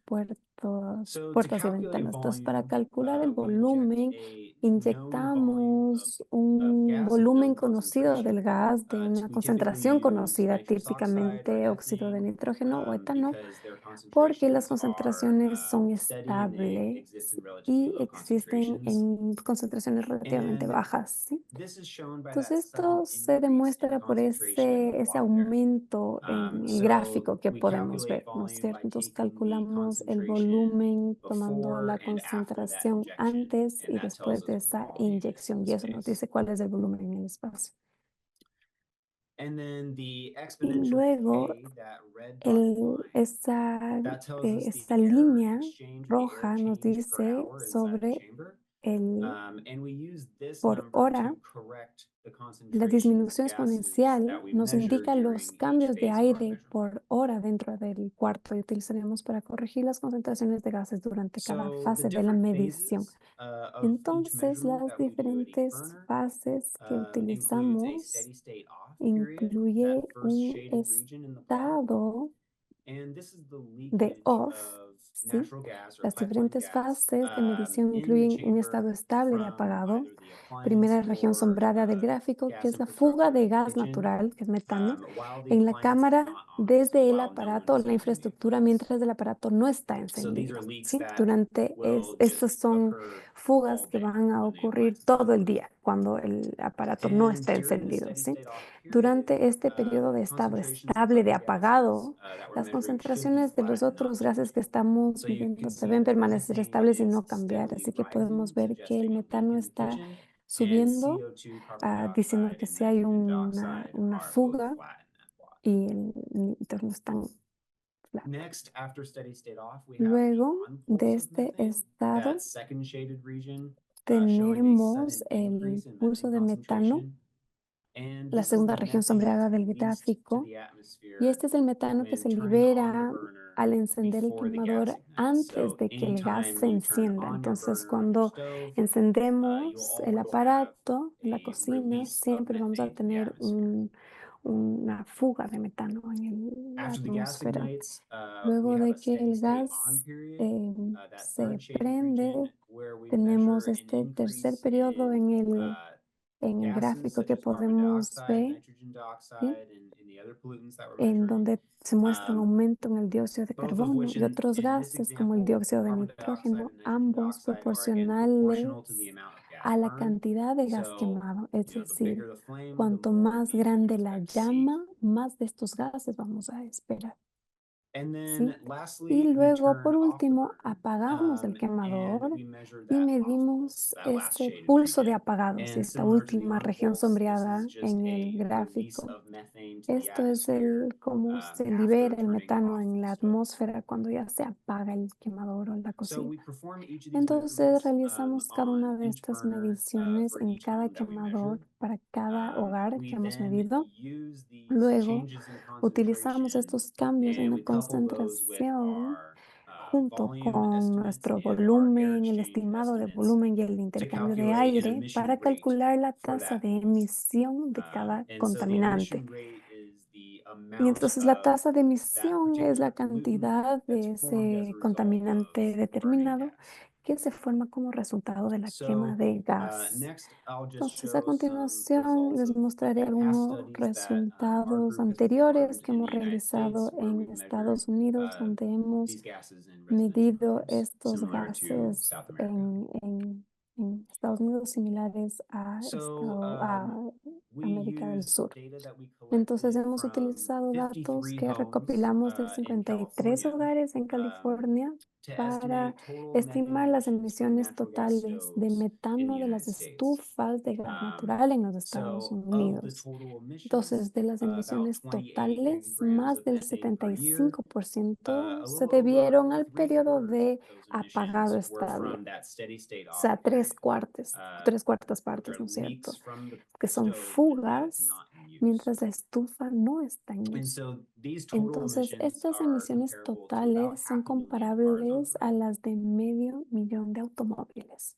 So to puertas y calculate ventanas. Entonces, para volume, calcular el we inject volumen, a known volume inyectamos of un gas of volumen known conocido concentration. del gas de una We typically concentración use conocida, nitrous oxide or típicamente óxido de ethane nitrógeno o etano, because their porque las concentrations are concentraciones son steady and they exist estables in relatively y low existen concentrations. en concentraciones relativamente And bajas, ¿sí? this is shown by that Entonces, sudden esto se increase in demuestra por concentration in the ese plot there. aumento en el So gráfico que we podemos calculate ver, ¿no es volume by cierto? Entonces, taking the calculamos el concentration volumen tomando la before and after that concentración injection, antes and y that tells después de us what the esa volume is in inyección, the y eso nos space. dice cuál es el volumen en el espacio. And then the Y exponential luego, decay, that red dotted line, that tells us the esta air línea exchange, the air roja nos change per dice hour inside the sobre chamber. el And we use this por number hora. to correct the La concentrations disminución of gases exponencial that we nos measured indica during los each cambios de phase of our aire measurement. por hora dentro del cuarto y utilizaremos para corregir las concentraciones de gases durante cada So the fase de la different medición. phases of each Entonces, measurement las that we do at each diferentes burner fases que includes a utilizamos steady state off period, incluye that first un shaded region in the plot. estado And this is the de leakage off, of ¿sí? natural gas or Las pipeline diferentes gas fases de medición in the incluyen un chamber estado estable de from apagado. either the appliance Primera región or sombreada del gráfico, que gas es la fuga infrastructure de in the gas kitchen natural, que es metano, while the en la appliance is cámara not on, so desde el while no one aparato, is la using the infraestructura, appliance. mientras el aparato no está So these are encendido, leaks ¿sí? that Durante will estas just son occur fugas all que day van a when the ocurrir appliance is not todo el on. día cuando el aparato no And está during the encendido, steady ¿sí? state off Durante este periodo de estado estable, de apagado, las concentraciones de los otros gases que estamos midiendo deben permanecer estables y no cambiar. Así que podemos ver que el metano está subiendo, diciendo que sí hay una fuga y el nitrógeno está flat. Next, after steady state off, we have the Luego on de pulse of este methane, estado that second shaded region, showing a tenemos sudden el increase in pulso de methane metano, concentration. And la this is segunda the región methane sombreada del released to gráfico. the Y atmosphere este es el metano que when se turning on the libera burner al encender el before the gas quemador ignites. antes So de que el gas anytime se you turn encienda. on your Entonces, burner on your cuando stove, you'll encendemos el always have aparato, la a cocina, release of siempre vamos a methane to the tener atmosphere. una fuga de metano en la After the gas atmósfera. ignites, Luego we have de a que steady el state gas on period, that se third shaded prende, region where we tenemos measure an este tercer increase periodo in en el gases gráfico such que as carbon podemos dioxide, ver, nitrogen ¿sí? dioxide, and the other pollutants that we're En measuring. donde se muestra un aumento en el dióxido de Both of carbono which y otros in this gases como el example, dióxido de carbon dioxide nitrógeno, and nitrogen ambos dioxide are again proportional proporcionales to the amount of gas a la burned. cantidad de gas So, quemado. Es the decir, bigger the flame, the cuanto more más we grande la expect to see. llama, más de estos gases vamos a esperar. And ¿Sí? then Y lastly, we luego, turn por off the último, burner, apagamos el and quemador we measure y that off medimos pulse, that last este shaded pulso de region. apagado, And esta similar to the última on región pulse, this sombreada is just en el a release gráfico. of methane to the Esto es atmosphere cómo se after libera el turning metano off en the la stove. atmósfera cuando ya se apaga el quemador o la So cocina. we perform each of these Entonces measurements realizamos cada una on de each estas burner mediciones for en each cada home that we quemador measured. para cada hogar We que hemos then medido. use these Luego changes in utilizamos concentration estos cambios en and la we couple those with concentración our junto volume con estimates nuestro and our air volumen, el exchange estimado de estimates volumen y el to intercambio de calculate an aire emission para rate calcular la for tasa that de pulse. emisión de cada And so the contaminante. emission rate is the Y amount entonces la of tasa de that emisión es la particular pollutant cantidad de that's formed as a ese result contaminante of burning determinado gas. que se forma como resultado de la quema So de gas. next, I'll just Entonces, a show some continuación, results les of mostraré past algunos studies that our resultados group has anteriores performed que in hemos the United realizado States, where en we've measured Estados Unidos, donde hemos these gases in resonance medido modems, estos similar to gases South America. en Estados Unidos similares So a we América del used Sur. data that we Entonces collected hemos from utilizado datos 53 que homes recopilamos de in 53 California hogares en California to para estimate total estimar methane las emissions from emisiones natural gas totales de stoves in metano the de las United States. estufas de gas natural en los Estados So of the Unidos. total emissions, Entonces, de las about emisiones 28 totales, grams más of del methane per year. 75% A se little over debieron al periodo 3/4 de of those apagado emissions were estable. from that steady state O off sea, period. tres cuartas Which partes, are ¿no es cierto? leaks from the Que son stove when that is fugas not in use. mientras la estufa no está en And uso. so these total Entonces, emissions estas are emisiones comparable to about totales son 500,000 cars on the comparables a road. las de 500,000 de automóviles.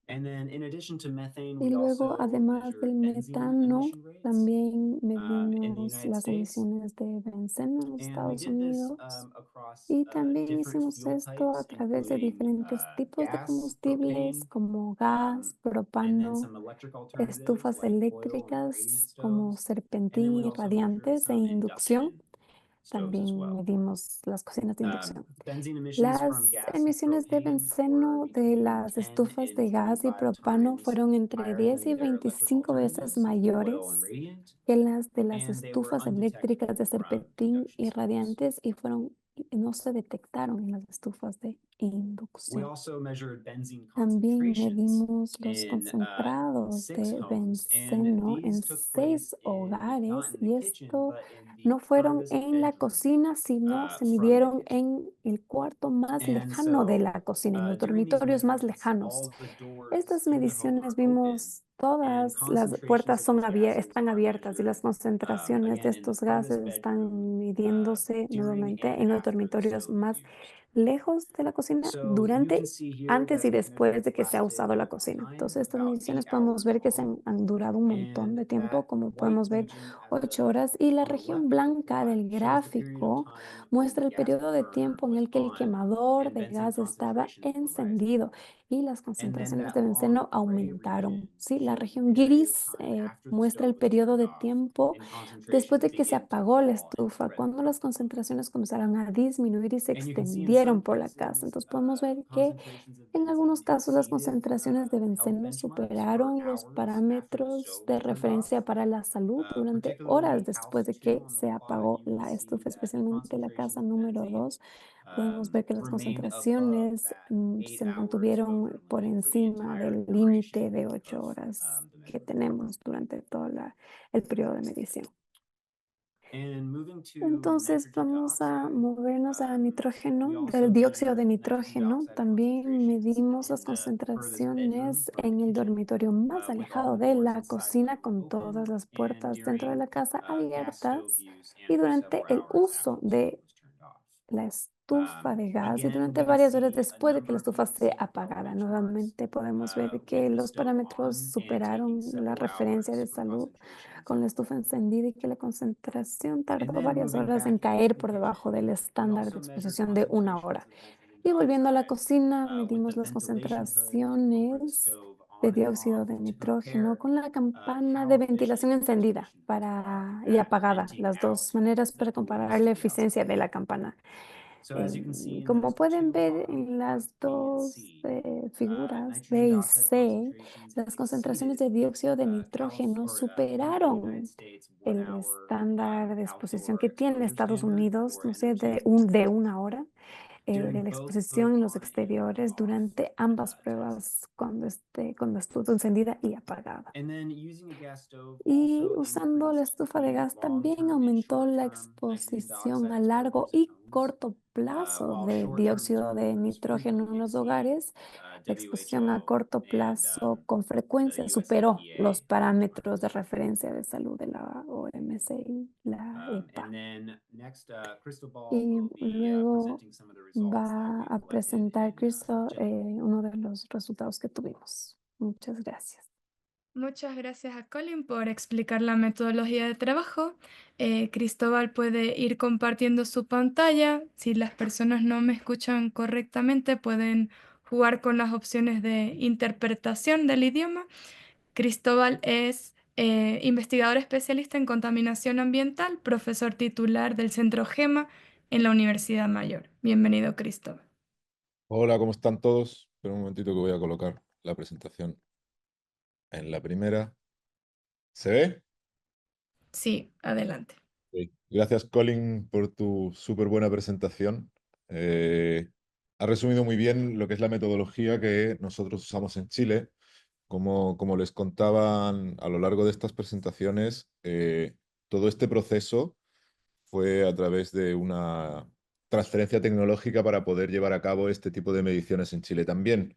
And then in addition to methane, Y we luego, also además del measured benzene metano, emission rates también in the medimos United las States. emisiones de benceno en los And we Estados did this Unidos. across Y también different hicimos fuel esto a types, través de including diferentes tipos de gas, combustibles propane, como gas, and then propano, some electric alternatives estufas like coil and radiant eléctricas como stoves. And then we serpentín, also measured radiantes e some inducción. induction stoves as También well. medimos las cocinas de inducción. Benzene emissions from Las gas and emisiones de propane were benceno de between las 10 estufas and de gas y 25 propano times fueron entre higher 10 than y their electric 25 veces alternatives, coil and mayores radiant, que las de las and they were estufas eléctricas de undetectable from serpentín induction y stoves. radiantes y no se detectaron en las estufas de We inducción. also measured benzene También concentrations medimos los in concentrados 6 de homes, and benceno en these took place 6 in not hogares in the y kitchen, esto but in the no fueron furthest en la bedroom cocina, sino se from the midieron kitchen. en el cuarto más And lejano de so la cocina, en los during these dormitorios más measurements, lejanos. all the doors Estas to the home mediciones are open, vimos and todas las concentrations puertas of these gases están are abiertas y las measured concentraciones de again in the estos furthest gases bedroom están midiéndose during nuevamente and en los after the dormitorios stove is más used. lejos de la cocina, So you durante, can see here antes that y we después measured de que se ha lasted usado a la long cocina. time, Entonces, estas about mediciones 8 podemos hours ver que long. han durado un montón And de tiempo, that como white podemos ver, region 8 horas. Y la on the región left blanca del shows the period of gráfico time when muestra the el gas periodo de burner tiempo en was el que el on quemador and de benzene gas estaba concentrations were rising. encendido y las And then concentraciones that de long benceno gray aumentaron. region Sí, la shows the región period of gris time after the muestra el stove is periodo turned de off tiempo and después concentrations de que se begin to apagó la fall in the estufa, red cuando line. las concentraciones comenzaron a disminuir y se And you can see in extendieron vivieron por la casa. Entonces podemos ver que en algunos casos las concentraciones de benceno superaron los parámetros de referencia para la salud durante horas después de que se apagó la estufa, especialmente la casa número 2. Podemos ver que las concentraciones se mantuvieron por encima del límite de 8 horas que tenemos durante todo el periodo de medición. Entonces vamos a movernos a nitrógeno, del dióxido de nitrógeno. También medimos las concentraciones en el dormitorio más alejado de la cocina, con todas las puertas dentro de la casa abiertas, y durante el uso de la estufa de gas y durante varias horas después de que la estufa se apagara. Nuevamente podemos ver que los parámetros superaron la referencia de salud con la estufa encendida y que la concentración tardó varias horas en caer por debajo del estándar de exposición de 1 hora. Y volviendo a la cocina, medimos las concentraciones de dióxido de nitrógeno con la campana de ventilación encendida y apagada, las dos maneras para comparar la eficiencia de la campana. Como pueden ver en las dos figuras B y C, las concentraciones de dióxido de nitrógeno superaron el estándar de exposición que tiene Estados Unidos, no sé, de 1 hora de la exposición en los exteriores durante ambas pruebas cuando estuvo encendida y apagada. Y usando la estufa de gas también aumentó la exposición a largo y corto plazo de dióxido de nitrógeno en los hogares. La exposición a corto plazo con frecuencia superó los parámetros de referencia de salud de la OMS y la EPA. Y luego va a presentar Cristo uno de los resultados que tuvimos. Muchas gracias. Muchas gracias a Colin por explicar la metodología de trabajo. Cristóbal puede ir compartiendo su pantalla. Si las personas no me escuchan correctamente, pueden jugar con las opciones de interpretación del idioma. Cristóbal es investigador especialista en contaminación ambiental, profesor titular del Centro GEMA en la Universidad Mayor. Bienvenido, Cristóbal. Hola, ¿cómo están todos? Espera un momentito que voy a colocar la presentación en la primera. ¿Se ve? Sí, adelante. Sí. Gracias, Colin, por tu súper buena presentación. Ha resumido muy bien lo que es la metodología que nosotros usamos en Chile. Como les contaban a lo largo de estas presentaciones, todo este proceso fue a través de una transferencia tecnológica para poder llevar a cabo este tipo de mediciones en Chile también,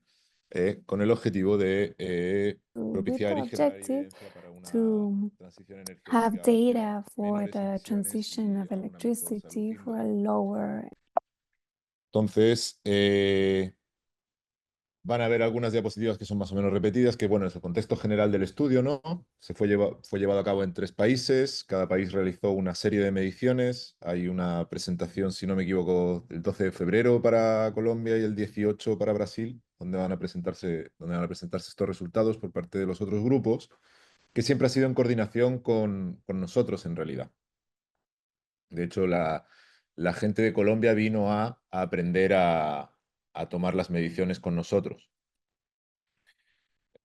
con el objetivo de With propiciar the y generar objective evidencia para una to transición have energética hacia data for menores the emisiones transition y of a una mejor salud electricity for a indoor. lower. Entonces, van a haber algunas diapositivas que son más o menos repetidas, que bueno, es el contexto general del estudio, ¿no? Fue llevado a cabo en 3 países, cada país realizó una serie de mediciones, hay una presentación, si no me equivoco, el 12 de febrero para Colombia y el 18 para Brasil, donde van a presentarse estos resultados por parte de los otros grupos, que siempre ha sido en coordinación con nosotros en realidad. De hecho, la gente de Colombia vino a aprender a tomar las mediciones con nosotros.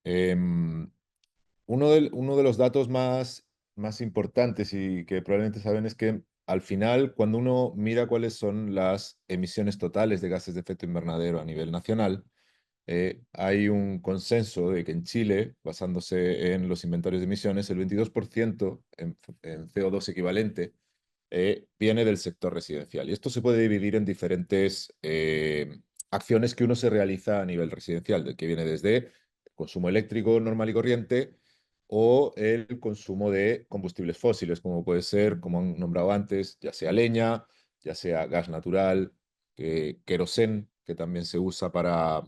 Uno de los datos más importantes y que probablemente saben es que al final, cuando uno mira cuáles son las emisiones totales de gases de efecto invernadero a nivel nacional, hay un consenso de que en Chile, basándose en los inventarios de emisiones, el 22% en CO2 equivalente viene del sector residencial. Y esto se puede dividir en diferentes acciones que uno se realiza a nivel residencial, que viene desde el consumo eléctrico normal y corriente o el consumo de combustibles fósiles, como puede ser, como han nombrado antes, ya sea leña, ya sea gas natural, querosén, que también se usa para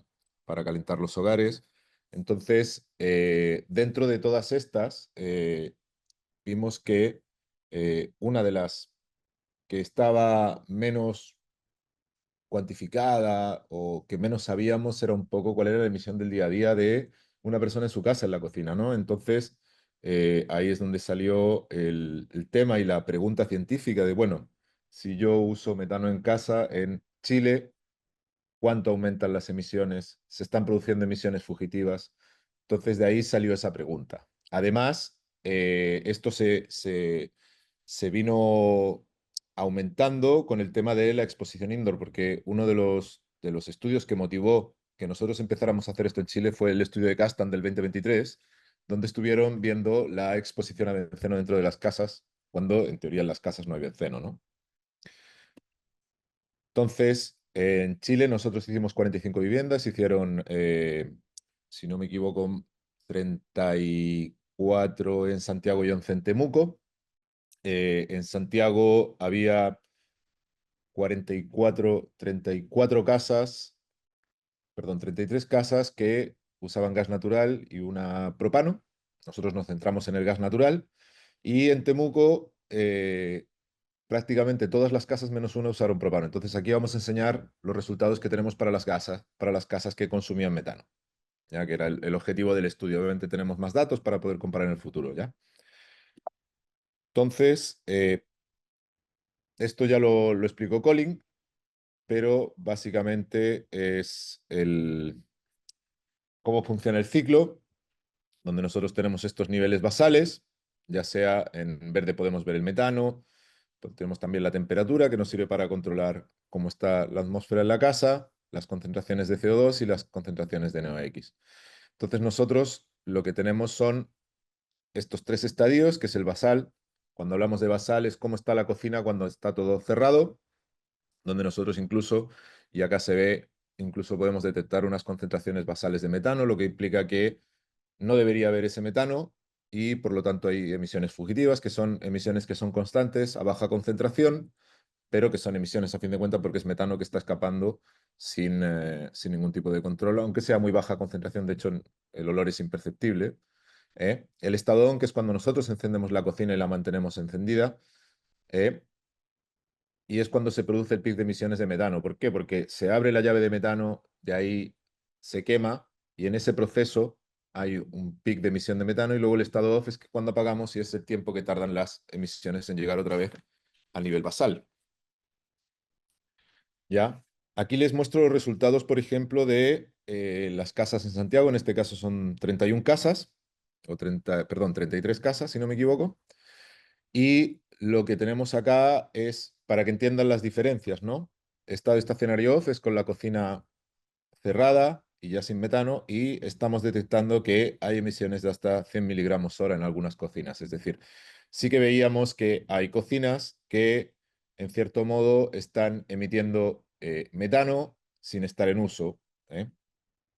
calentar los hogares. Entonces, dentro de todas estas, vimos que una de las que estaba menos cuantificada o que menos sabíamos era un poco cuál era la emisión del día a día de una persona en su casa, en la cocina, ¿no? Entonces, ahí es donde salió el tema y la pregunta científica de, bueno, si yo uso metano en casa en Chile, cuánto aumentan las emisiones, se están produciendo emisiones fugitivas. Entonces de ahí salió esa pregunta. Además, esto se vino aumentando con el tema de la exposición indoor, porque uno de los estudios que motivó que nosotros empezáramos a hacer esto en Chile fue el estudio de Castan del 2023, donde estuvieron viendo la exposición a benceno dentro de las casas, cuando en teoría en las casas no hay benceno, ¿no? Entonces, en Chile nosotros hicimos 45 viviendas, hicieron, si no me equivoco, 34 en Santiago y 11 en Temuco. En Santiago había 34 casas, perdón, 33 casas que usaban gas natural y una propano. Nosotros nos centramos en el gas natural. Y en Temuco, prácticamente todas las casas menos una usaron propano. Entonces aquí vamos a enseñar los resultados que tenemos para las casas que consumían metano, ya que era el objetivo del estudio. Obviamente tenemos más datos para poder comparar en el futuro, ¿ya? Entonces, esto ya lo explicó Colin, pero básicamente es cómo funciona el ciclo, donde nosotros tenemos estos niveles basales, ya sea en verde podemos ver el metano, tenemos también la temperatura que nos sirve para controlar cómo está la atmósfera en la casa, las concentraciones de CO2 y las concentraciones de NOx. Entonces nosotros lo que tenemos son estos tres estadios, que es el basal. Cuando hablamos de basal es cómo está la cocina cuando está todo cerrado, donde nosotros incluso, y acá se ve, incluso podemos detectar unas concentraciones basales de metano, lo que implica que no debería haber ese metano y por lo tanto hay emisiones fugitivas, que son emisiones que son constantes a baja concentración, pero que son emisiones a fin de cuentas porque es metano que está escapando sin ningún tipo de control, aunque sea muy baja concentración, de hecho el olor es imperceptible. El estado on, que es cuando nosotros encendemos la cocina y la mantenemos encendida, y es cuando se produce el pic de emisiones de metano. ¿Por qué? Porque se abre la llave de metano, de ahí se quema, y en ese proceso hay un pic de emisión de metano, y luego el estado off es que cuando apagamos y es el tiempo que tardan las emisiones en llegar otra vez al nivel basal. ¿Ya? Aquí les muestro los resultados, por ejemplo, de las casas en Santiago. En este caso son 31 casas, o 33 casas, si no me equivoco. Y lo que tenemos acá es, para que entiendan las diferencias, ¿no? Estado estacionario off es con la cocina cerrada y ya sin metano, y estamos detectando que hay emisiones de hasta 100 miligramos hora en algunas cocinas. Es decir, sí que veíamos que hay cocinas que, en cierto modo, están emitiendo metano sin estar en uso. ¿Eh?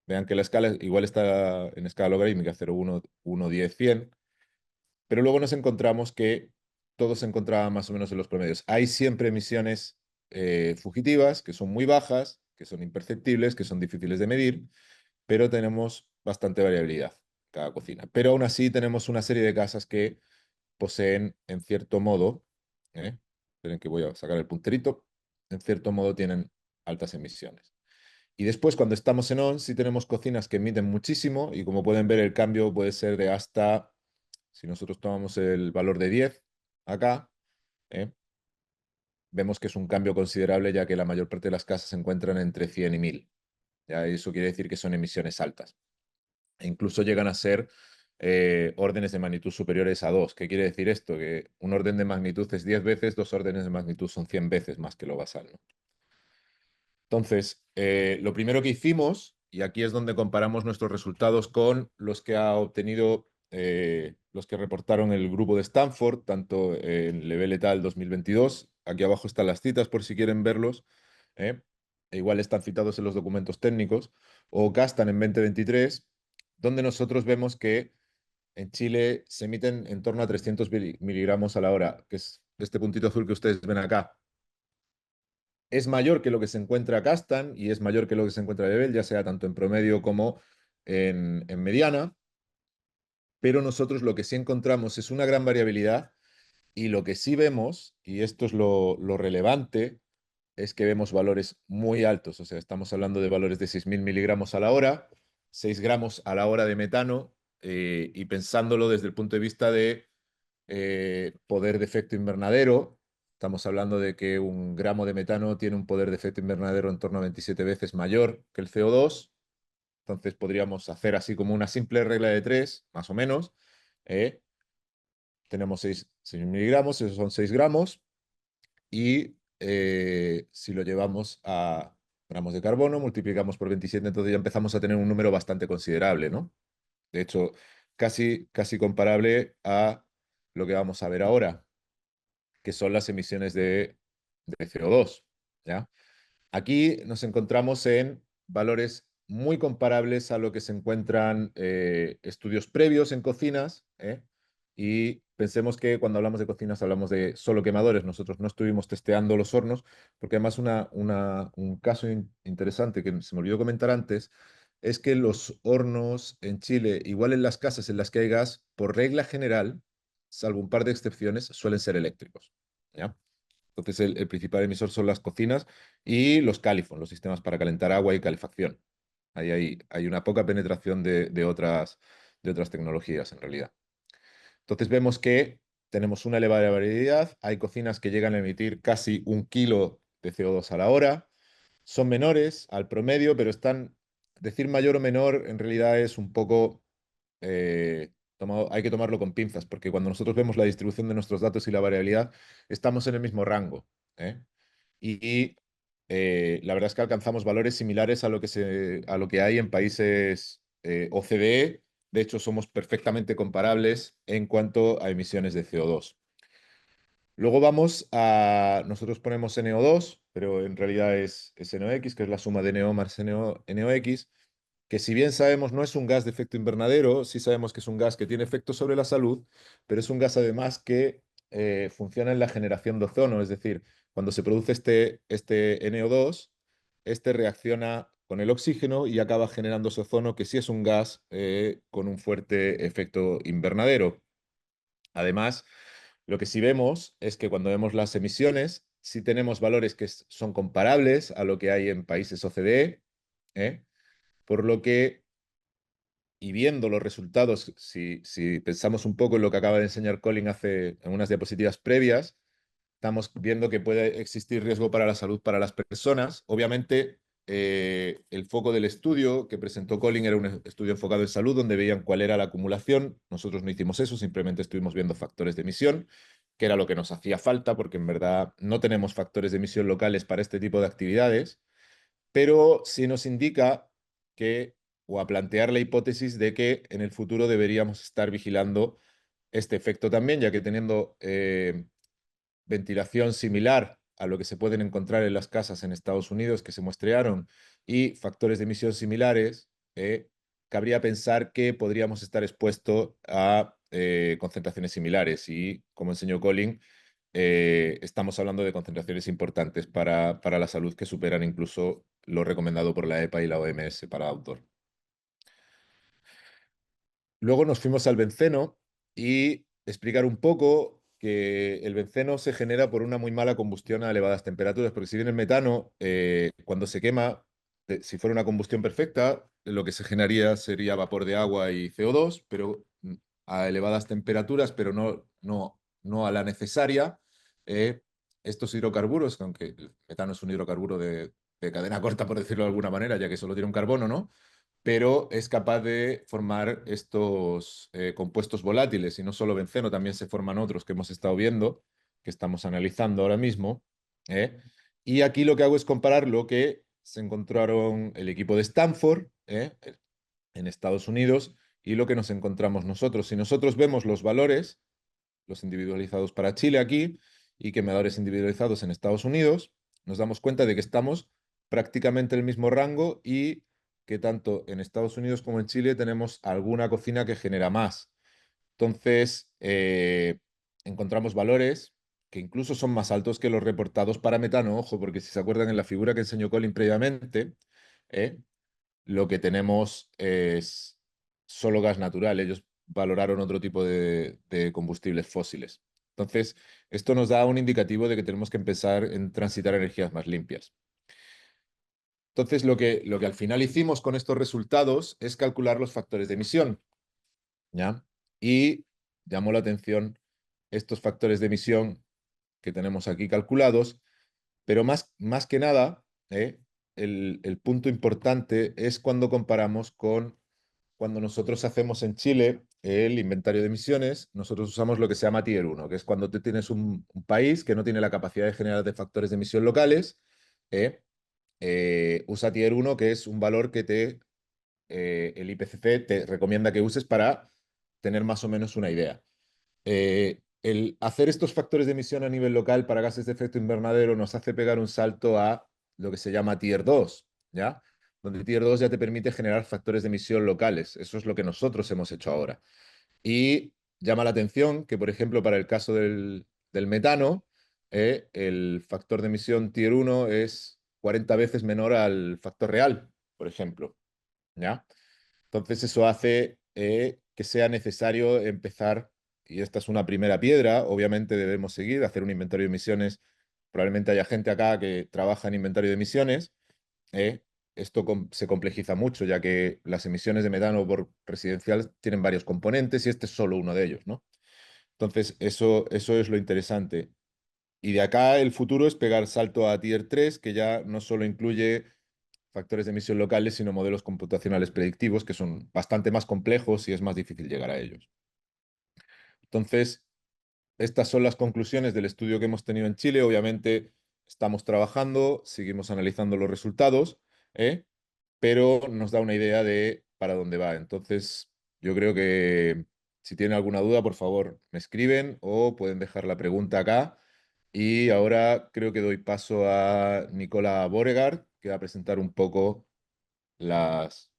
Vean que la escala igual está en escala logarítmica, 0, 1, 1, 10, 100, pero luego nos encontramos que todo se encontraba más o menos en los promedios. Hay siempre emisiones fugitivas que son muy bajas, que son imperceptibles, que son difíciles de medir, pero tenemos bastante variabilidad en cada cocina. Pero aún así tenemos una serie de casas que poseen, en cierto modo, esperen que voy a sacar el punterito, en cierto modo tienen altas emisiones. Y después, cuando estamos en on, sí tenemos cocinas que emiten muchísimo, y como pueden ver, el cambio puede ser de hasta, si nosotros tomamos el valor de 10 acá, vemos que es un cambio considerable, ya que la mayor parte de las casas se encuentran entre 100 y 1000. ¿Ya? Eso quiere decir que son emisiones altas. E incluso llegan a ser órdenes de magnitud superiores a 2. ¿Qué quiere decir esto? Que un orden de magnitud es 10 veces, 2 órdenes de magnitud son 100 veces más que lo basal, ¿no? Entonces, lo primero que hicimos, y aquí es donde comparamos nuestros resultados con los que ha obtenido, los que reportaron el grupo de Stanford, tanto en Level et al. 2022, aquí abajo están las citas por si quieren verlos, igual están citados en los documentos técnicos, o Castan en 2023, donde nosotros vemos que en Chile se emiten en torno a 300 miligramos a la hora, que es este puntito azul que ustedes ven acá. Es mayor que lo que se encuentra Castan y es mayor que lo que se encuentra Level, ya sea tanto en promedio como en mediana, pero nosotros lo que sí encontramos es una gran variabilidad, y lo que sí vemos, y esto es lo relevante, es que vemos valores muy altos. O sea, estamos hablando de valores de 6.000 miligramos a la hora, 6 gramos a la hora de metano, y pensándolo desde el punto de vista de poder de efecto invernadero, Estamos hablando de que un gramo de metano tiene un poder de efecto invernadero en torno a 27 veces mayor que el CO2. Entonces podríamos hacer así como una simple regla de 3, más o menos. Tenemos 6 miligramos, esos son 6 gramos. Y si lo llevamos a gramos de carbono, multiplicamos por 27, entonces ya empezamos a tener un número bastante considerable, ¿no? De hecho, casi comparable a lo que vamos a ver ahora, que son las emisiones de CO2, ¿ya? Aquí nos encontramos en valores muy comparables a lo que se encuentran estudios previos en cocinas, y pensemos que cuando hablamos de cocinas hablamos de solo quemadores. Nosotros no estuvimos testeando los hornos, porque además un caso interesante que se me olvidó comentar antes es que los hornos en Chile, igual en las casas en las que hay gas, por regla general, salvo un par de excepciones, suelen ser eléctricos, ¿ya? Entonces el principal emisor son las cocinas y los califón, los sistemas para calentar agua y calefacción. Ahí hay una poca penetración de otras tecnologías en realidad. Entonces vemos que tenemos una elevada variedad. Hay cocinas que llegan a emitir casi 1 kilo de CO2 a la hora. Son menores al promedio, pero decir mayor o menor en realidad es un poco hay que tomarlo con pinzas, porque cuando nosotros vemos la distribución de nuestros datos y la variabilidad, estamos en el mismo rango, ¿eh? Y la verdad es que alcanzamos valores similares a lo que hay en países OCDE. De hecho, somos perfectamente comparables en cuanto a emisiones de CO2. Luego nosotros ponemos NO2, pero en realidad es NOx, que es la suma de NO más NOx, que si bien sabemos no es un gas de efecto invernadero, sí sabemos que es un gas que tiene efecto sobre la salud, pero es un gas además que funciona en la generación de ozono, es decir, cuando se produce este NO2, este reacciona con el oxígeno y acaba generando ese ozono, que sí es un gas con un fuerte efecto invernadero. Además, lo que sí vemos es que cuando vemos las emisiones, sí tenemos valores que son comparables a lo que hay en países OCDE, por lo que, y viendo los resultados, si pensamos un poco en lo que acaba de enseñar Colin en unas diapositivas previas, estamos viendo que puede existir riesgo para la salud para las personas. Obviamente, el foco del estudio que presentó Colin era un estudio enfocado en salud, donde veían cuál era la acumulación. Nosotros no hicimos eso, simplemente estuvimos viendo factores de emisión, que era lo que nos hacía falta, porque en verdad no tenemos factores de emisión locales para este tipo de actividades, pero sí nos indica que, o a plantear la hipótesis de que en el futuro deberíamos estar vigilando este efecto también, ya que teniendo ventilación similar a lo que se pueden encontrar en las casas en Estados Unidos que se muestrearon y factores de emisión similares, cabría pensar que podríamos estar expuestos a concentraciones similares. Y como enseñó Colin, estamos hablando de concentraciones importantes para la salud que superan incluso lo recomendado por la EPA y la OMS para outdoor. Luego nos fuimos al benceno y explicar un poco que el benceno se genera por una muy mala combustión a elevadas temperaturas, porque si bien el metano, cuando se quema, si fuera una combustión perfecta, lo que se generaría sería vapor de agua y CO2, pero a elevadas temperaturas, pero no a la necesaria. eh, Estos hidrocarburos, aunque el metano es un hidrocarburo de cadena corta, por decirlo de alguna manera, ya que solo tiene un carbono, ¿no? Pero es capaz de formar estos compuestos volátiles, y no solo benceno, también se forman otros que hemos estado viendo, que estamos analizando ahora mismo. Y aquí lo que hago es comparar lo que se encontraron el equipo de Stanford en Estados Unidos y lo que nos encontramos nosotros. Si nosotros vemos los valores, los individualizados para Chile aquí y quemadores individualizados en Estados Unidos, nos damos cuenta de que estamos prácticamente en el mismo rango y que tanto en Estados Unidos como en Chile tenemos alguna cocina que genera más. Entonces, encontramos valores que incluso son más altos que los reportados para metano. Ojo, porque si se acuerdan en la figura que enseñó Colin previamente, lo que tenemos es solo gas natural. Ellos valoraron otro tipo de combustibles fósiles. Entonces, esto nos da un indicativo de que tenemos que empezar en transitar energías más limpias. Entonces, lo que al final hicimos con estos resultados es calcular los factores de emisión, ¿ya? Y llamó la atención estos factores de emisión que tenemos aquí calculados, pero más que nada, el punto importante es cuando comparamos con cuando nosotros hacemos en Chile el inventario de emisiones, nosotros usamos lo que se llama Tier 1, que es cuando tú tienes un país que no tiene la capacidad de generar de factores de emisión locales, usa Tier 1, que es un valor que el IPCC te recomienda que uses para tener más o menos una idea. El hacer estos factores de emisión a nivel local para gases de efecto invernadero nos hace pegar un salto a lo que se llama Tier 2, ¿ya? Donde Tier 2 ya te permite generar factores de emisión locales. Eso es lo que nosotros hemos hecho ahora. Y llama la atención que, por ejemplo, para el caso del metano, el factor de emisión Tier 1 es 40 veces menor al factor real, por ejemplo, ¿ya? Entonces eso hace que sea necesario empezar, y esta es una primera piedra, obviamente debemos seguir, hacer un inventario de emisiones. Probablemente haya gente acá que trabaja en inventario de emisiones. Esto se complejiza mucho, ya que las emisiones de metano por residencial tienen varios componentes y este es solo uno de ellos, ¿no? Entonces eso es lo interesante. Y de acá el futuro es pegar salto a Tier 3, que ya no solo incluye factores de emisión locales, sino modelos computacionales predictivos, que son bastante más complejos y es más difícil llegar a ellos. Entonces, estas son las conclusiones del estudio que hemos tenido en Chile. Obviamente, estamos trabajando, seguimos analizando los resultados, pero nos da una idea de para dónde va. Entonces, yo creo que si tienen alguna duda, por favor, me escriben o pueden dejar la pregunta acá. Y ahora creo que doy paso a Nicola Borregaard, que va a presentar un poco los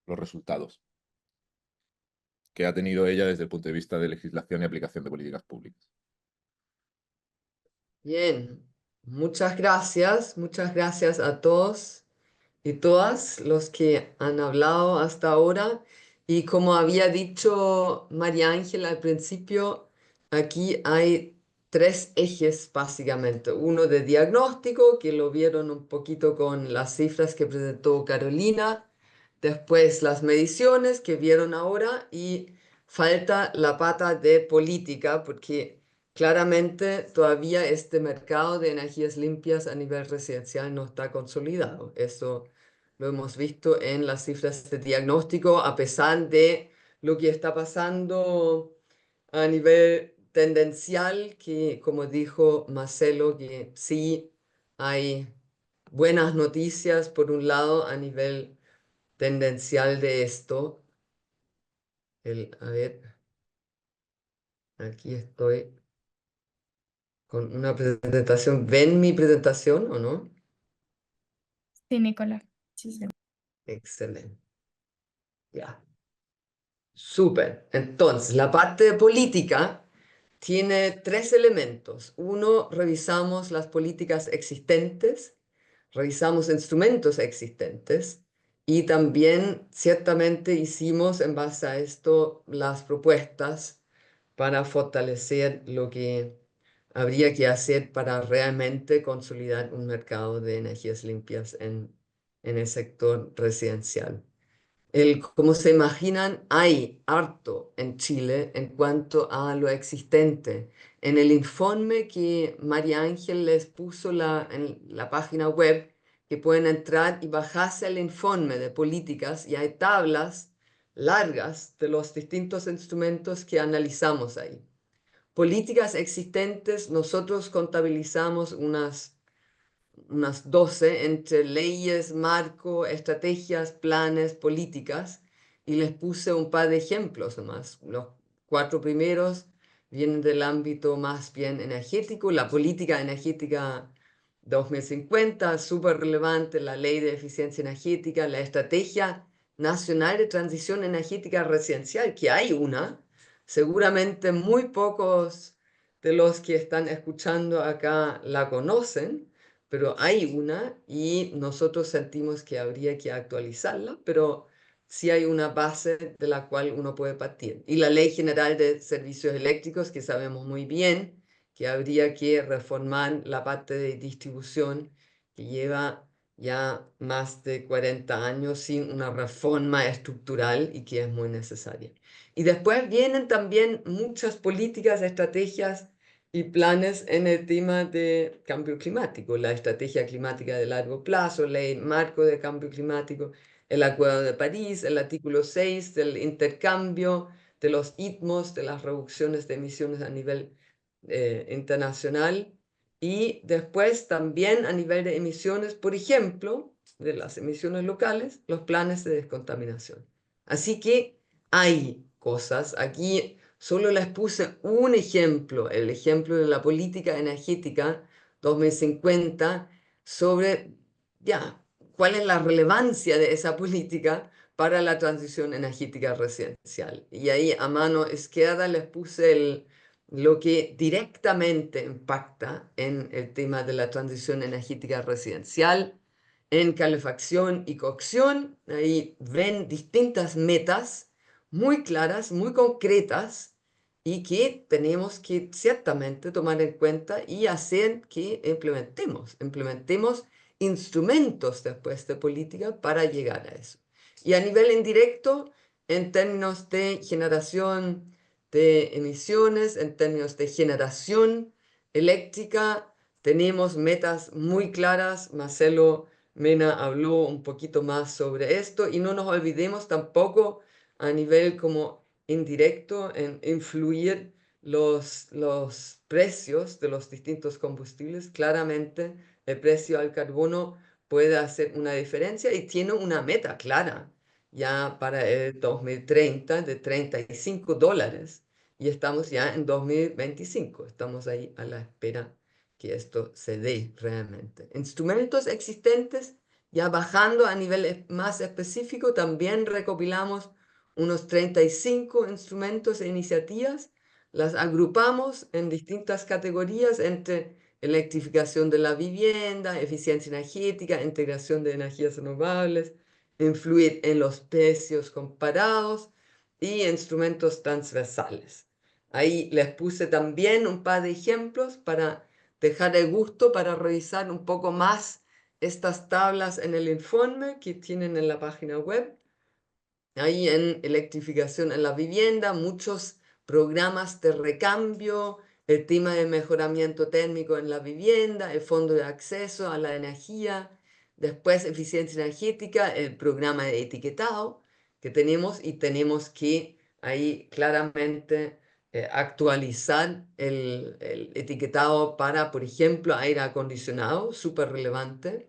resultados que ha tenido ella desde el punto de vista de legislación y aplicación de políticas públicas. Bien, muchas gracias a todos y todas los que han hablado hasta ahora. Y como había dicho María Ángela al principio, aquí hay tres ejes básicamente. Uno de diagnóstico, que lo vieron un poquito con las cifras que presentó Carolina. Después las mediciones que vieron ahora y falta la pata de política porque claramente todavía este mercado de energías limpias a nivel residencial no está consolidado. Eso lo hemos visto en las cifras de diagnóstico, a pesar de lo que está pasando a nivel tendencial, que como dijo Marcelo, que sí hay buenas noticias por un lado a nivel tendencial de esto. A ver, aquí estoy con una presentación. ¿Ven mi presentación o no? Sí, Nicolás. Excelente. Ya. Súper. Entonces, la parte de política tiene tres elementos. Uno, revisamos las políticas existentes, revisamos instrumentos existentes y también ciertamente hicimos en base a esto las propuestas para fortalecer lo que habría que hacer para realmente consolidar un mercado de energías limpias en el sector residencial. Como se imaginan, hay harto en Chile en cuanto a lo existente. En el informe que María Ángel les puso en la página web, que pueden entrar y bajarse el informe de políticas, y hay tablas largas de los distintos instrumentos que analizamos ahí. Políticas existentes, nosotros contabilizamos unas 12 entre leyes, marco, estrategias, planes, políticas, y les puse un par de ejemplos nomás. Los 4 primeros vienen del ámbito más bien energético, la política energética 2050, súper relevante, la ley de eficiencia energética, la estrategia nacional de transición energética residencial, que hay una, seguramente muy pocos de los que están escuchando acá la conocen, pero hay una y nosotros sentimos que habría que actualizarla, pero sí hay una base de la cual uno puede partir. Y la Ley General de Servicios Eléctricos, que sabemos muy bien que habría que reformar la parte de distribución que lleva ya más de 40 años sin una reforma estructural y que es muy necesaria. Y después vienen también muchas políticas, estrategias y planes en el tema de cambio climático, la estrategia climática de largo plazo, ley marco de cambio climático, el Acuerdo de París, el artículo 6 del intercambio de los ITMOs, de las reducciones de emisiones a nivel internacional, y después también a nivel de emisiones, por ejemplo, de las emisiones locales, los planes de descontaminación. Así que hay cosas. Aquí solo les puse un ejemplo, el ejemplo de la política energética 2050, sobre cuál es la relevancia de esa política para la transición energética residencial. Y ahí a mano izquierda les puse lo que directamente impacta en el tema de la transición energética residencial, en calefacción y cocción. Ahí ven distintas metas muy claras, muy concretas, y que tenemos que ciertamente tomar en cuenta y hacer que implementemos instrumentos después de política para llegar a eso. Y a nivel indirecto, en términos de generación de emisiones, en términos de generación eléctrica, tenemos metas muy claras. Marcelo Mena habló un poquito más sobre esto, y no nos olvidemos tampoco a nivel como indirecto en influir los precios de los distintos combustibles. Claramente el precio al carbono puede hacer una diferencia y tiene una meta clara ya para el 2030 de $35, y estamos ya en 2025. Estamos ahí a la espera que esto se dé realmente. Instrumentos existentes, ya bajando a nivel más específico, también recopilamos unos 35 instrumentos e iniciativas. Las agrupamos en distintas categorías entre electrificación de la vivienda, eficiencia energética, integración de energías renovables, influir en los precios comparados y instrumentos transversales. Ahí les puse también un par de ejemplos para dejar el gusto para revisar un poco más estas tablas en el informe que tienen en la página web. Ahí en electrificación en la vivienda, muchos programas de recambio, el tema de mejoramiento térmico en la vivienda, el fondo de acceso a la energía, después eficiencia energética, el programa de etiquetado que tenemos, y tenemos que ahí claramente actualizar el etiquetado para, por ejemplo, aire acondicionado, súper relevante.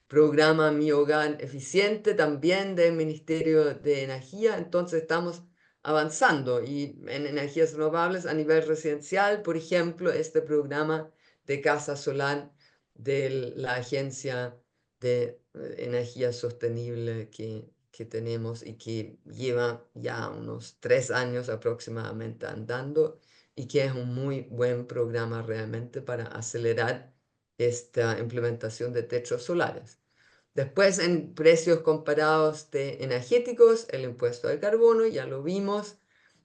Programa Mi Hogar Eficiente también del Ministerio de Energía. Entonces estamos avanzando, y en energías renovables a nivel residencial, por ejemplo, este programa de casa solar de la Agencia de Energía Sostenible que tenemos y que lleva ya unos 3 años aproximadamente andando, y que es un muy buen programa realmente para acelerar esta implementación de techos solares. Después, en precios comparados de energéticos, el impuesto al carbono, ya lo vimos,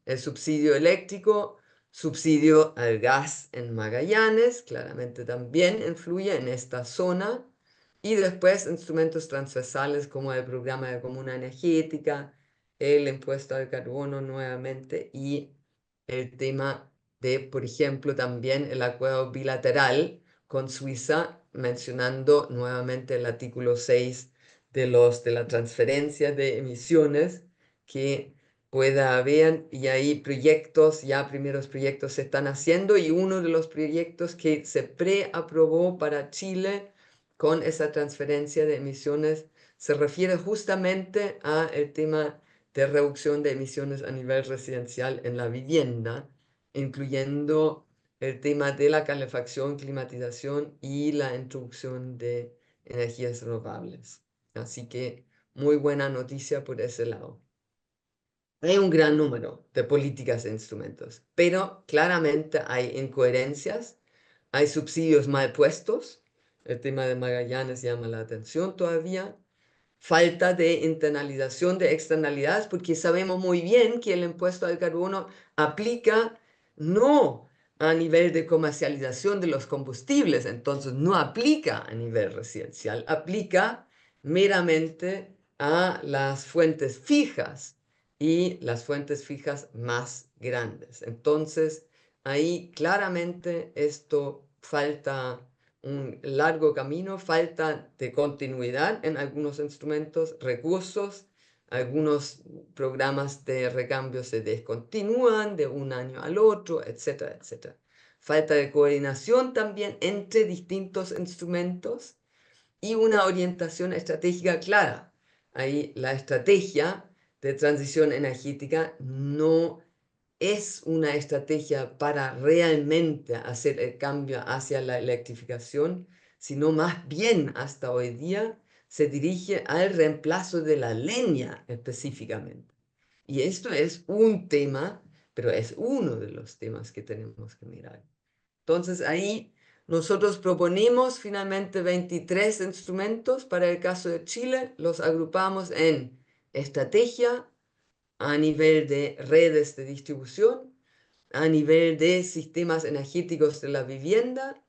el subsidio eléctrico, subsidio al gas en Magallanes, claramente también influye en esta zona. Y después instrumentos transversales como el programa de comuna energética, el impuesto al carbono nuevamente, y el tema de, por ejemplo, también el acuerdo bilateral con Suiza, mencionando nuevamente el artículo 6 de la transferencia de emisiones que pueda haber. Y ahí proyectos, ya primeros proyectos se están haciendo, y uno de los proyectos que se preaprobó para Chile con esa transferencia de emisiones se refiere justamente al tema de reducción de emisiones a nivel residencial en la vivienda, incluyendo el tema de la calefacción, climatización y la introducción de energías renovables. Así que muy buena noticia por ese lado. Hay un gran número de políticas e instrumentos, pero claramente hay incoherencias, hay subsidios mal puestos. El tema de Magallanes llama la atención todavía. Falta de internalización de externalidades, porque sabemos muy bien que el impuesto al carbono aplica no a nivel de comercialización de los combustibles, entonces no aplica a nivel residencial, aplica meramente a las fuentes fijas y las fuentes fijas más grandes. Entonces, ahí claramente esto falta un largo camino, falta de continuidad en algunos instrumentos, recursos, algunos programas de recambio se descontinúan de un año al otro, etcétera, etcétera. Falta de coordinación también entre distintos instrumentos y una orientación estratégica clara. Ahí la estrategia de transición energética no es una estrategia para realmente hacer el cambio hacia la electrificación, sino más bien hasta hoy día se dirige al reemplazo de la leña específicamente. Y esto es un tema, pero es uno de los temas que tenemos que mirar. Entonces ahí nosotros proponemos finalmente 23 instrumentos para el caso de Chile, los agrupamos en estrategia a nivel de redes de distribución, a nivel de sistemas energéticos de la vivienda,